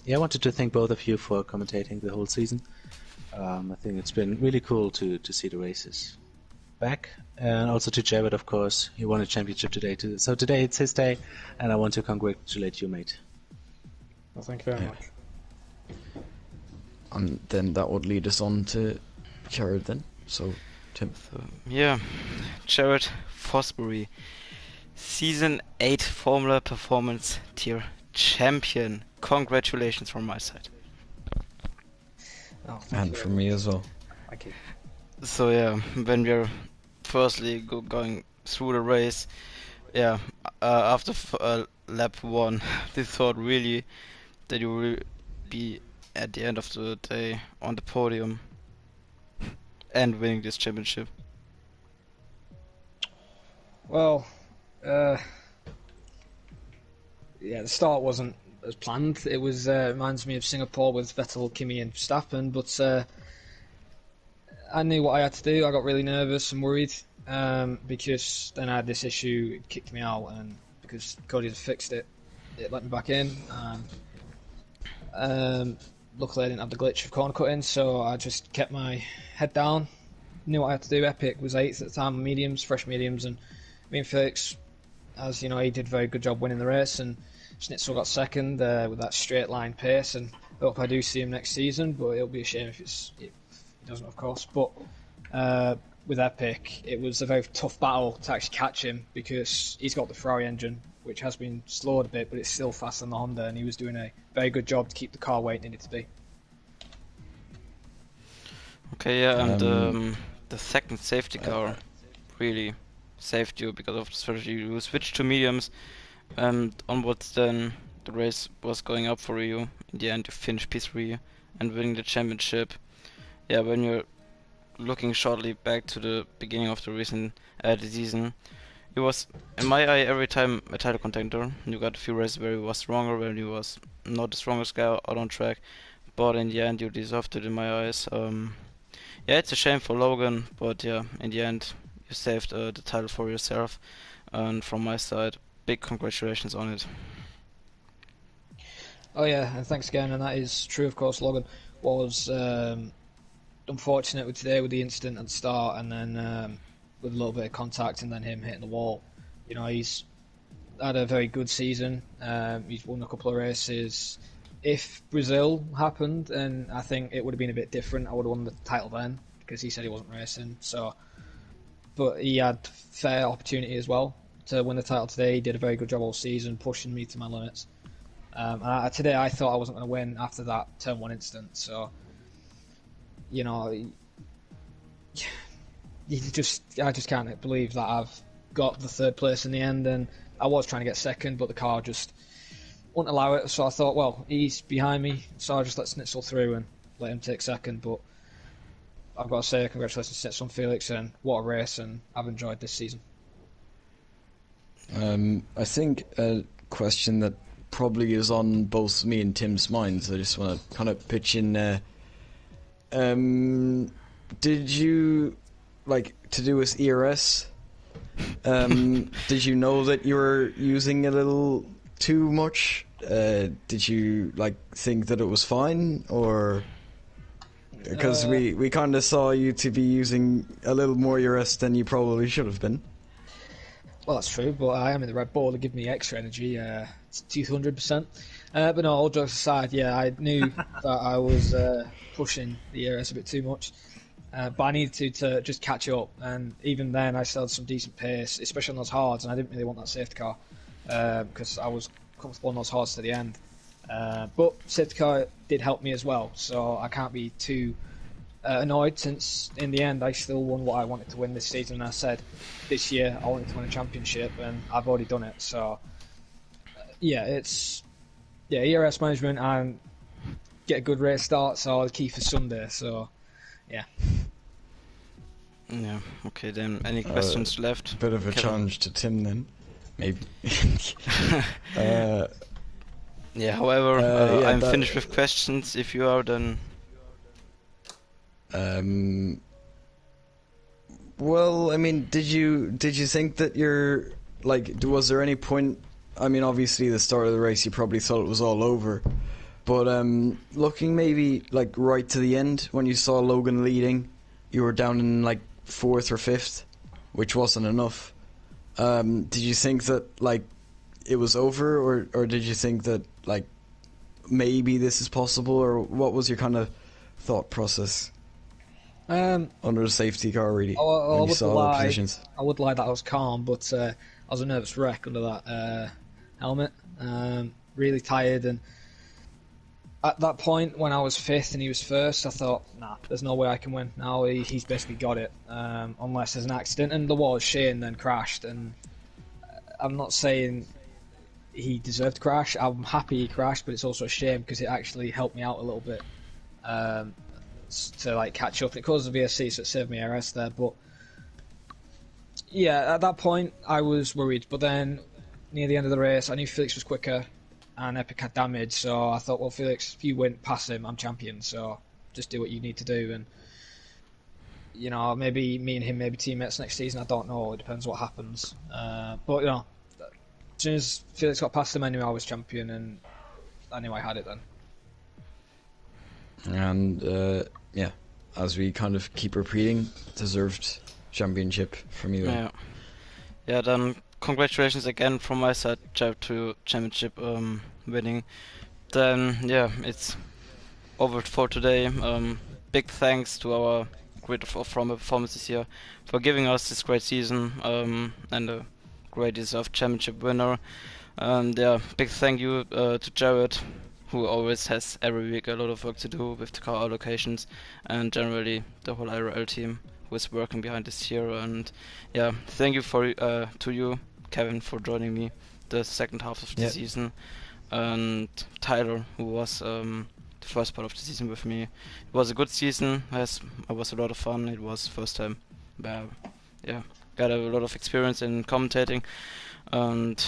Yeah. I wanted to thank both of you for commentating the whole season. I think it's been really cool to see the races back, and also to Jared, of course. He won a championship today too. So today it's his day, and I want to congratulate you, mate. Well, thank you very much. And then that would lead us on to Jared then. So, Tim. So, yeah, Jared Fosbury, Season 8 Formula Performance Tier Champion. Congratulations from my side. Oh, thank And you. from me as well. Thank you. So yeah, when we're firstly going through the race, yeah, after lap 1, they thought really that you will be at the end of the day on the podium and winning this championship. Well, yeah, the start wasn't as planned. It was reminds me of Singapore with Vettel, Kimi, and Verstappen. But I knew what I had to do. I got really nervous and worried because then I had this issue. It kicked me out, and because Cody had fixed it, it let me back in. Luckily, I didn't have the glitch of corner cutting, so I just kept my head down. Knew what I had to do. Epic was 8th at the time, mediums, fresh mediums, and me and Felix, as you know, he did a very good job winning the race, and Schnitzel got second with that straight line pace, and I hope I do see him next season, but it'll be a shame if he doesn't, of course. But with Epic, it was a very tough battle to actually catch him because he's got the Ferrari engine, which has been slowed a bit, but it's still faster than the Honda, and he was doing a very good job to keep the car where it needed to be. Okay, yeah, and the second safety car really saved you because of the strategy. You switched to mediums, and onwards then the race was going up for you. In the end, you finished P3 and winning the championship. Yeah, when you're looking shortly back to the beginning of the recent the season, he was, in my eye, every time a title contender. You got a few races where he was stronger, where he was not the strongest guy out on track, but in the end, you deserved it in my eyes. Yeah, it's a shame for Logan, but yeah, in the end, you saved the title for yourself. And from my side, big congratulations on it. Oh yeah, and thanks again, and that is true, of course. Logan was unfortunate with today with the incident at the start, and then with a little bit of contact, and then him hitting the wall. You know, he's had a very good season. He's won a couple of races. If Brazil happened, then I think it would have been a bit different. I would have won the title then because he said he wasn't racing. So, but he had fair opportunity as well to win the title today. He did a very good job all season, pushing me to my limits. Today I thought I wasn't going to win after that turn 1 incident. So, you know, I just can't believe that I've got the third place in the end, and I was trying to get second, but the car just wouldn't allow it. So I thought, well, he's behind me, so I just let Snitzel through and let him take second. But I've got to say, congratulations to Snitzel and Felix, and what a race, and I've enjoyed this season. I think a question that probably is on both me and Tim's minds. I just want to kind of pitch in there. Did you, like, to do with ERS, did you know that you were using a little too much? Did you, like, think that it was fine, or... Because we kind of saw you to be using a little more ERS than you probably should have been. Well, that's true, but I am in the Red Bull to give me extra energy. It's 200%. But no, all jokes aside, yeah, I knew that I was pushing the ERS a bit too much. But I needed to just catch up. And even then, I still had some decent pace, especially on those hards, and I didn't really want that safety car because I was comfortable on those hards to the end. But safety car did help me as well, so I can't be too annoyed, since in the end I still won what I wanted to win this season. And I said this year I wanted to win a championship, and I've already done it. So it's ERS management and get a good race start, so the key for Sunday. So yeah, okay then. Any questions left? Bit of a Kevin? challenge to Tim then, maybe. However, yeah, I'm finished with questions. If you are, then... Well, I mean, did you think that you're, like, was there any point, I mean, obviously the start of the race you probably thought it was all over, but looking maybe, like, right to the end, when you saw Logan leading, you were down in, like, 4th or 5th, which wasn't enough. Did you think that, like, it was over, or did you think that, like, maybe this is possible, or what was your kind of thought process under the safety car, really, when you saw the positions? I would lie that I was calm, but I was a nervous wreck under that helmet. Really tired, and at that point when I was 5th and he was 1st, I thought, nah, there's no way I can win. Now he's basically got it, unless there's an accident, and there was. Shane then crashed, and I'm not saying he deserved to crash. I'm happy he crashed, but it's also a shame because it actually helped me out a little bit to, like, catch up. It caused the VSC, so it saved me RS there. But yeah, at that point I was worried. But then near the end of the race, I knew Felix was quicker and Epic had damage, so I thought, well, Felix, if you win past him, I'm champion. So just do what you need to do, and you know, maybe me and him may be teammates next season. I don't know. It depends what happens. But you know, as soon as Felix got past him, I knew I was champion, and I knew I had it then. And as we kind of keep repeating, deserved championship from you. Yeah, then congratulations again from my side to championship winning. Then it's over for today. Big thanks to our great performance this year for giving us this great season and a great deserved championship winner. And big thank you to Jared, who always has every week a lot of work to do with the car allocations, and generally the whole IRL team who is working behind this year. And thank you to you, Kevin, for joining me the second half of the season, and Tyler, who was the first part of the season with me. It was a good season. It was a lot of fun. It was first time, got a lot of experience in commentating, and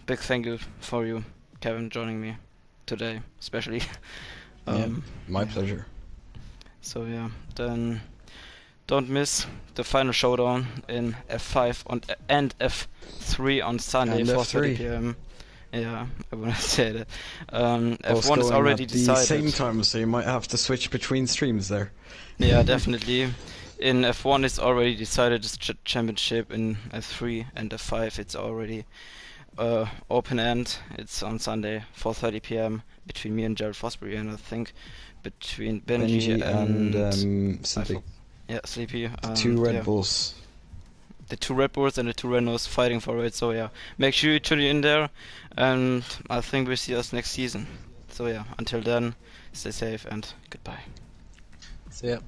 big thank you for you, Kevin, joining me today, especially. My pleasure. So then don't miss the final showdown in F5 and F3 on Sunday, 4:30 p.m. Yeah, I want to say that. F1 is already decided. At the same time, so you might have to switch between streams there. Yeah, definitely. In F1 it's already decided this championship. In F3 and F5 it's already open end. It's on Sunday, 4:30 p.m. between me and Jared Fosbury, and I think between Benji and Sleepy. Sleepy. Two Red Bulls. The two Red Bulls and the two Renaults fighting for it. So make sure you tune in there, and I think we'll see us next season. So until then, stay safe and goodbye. See ya.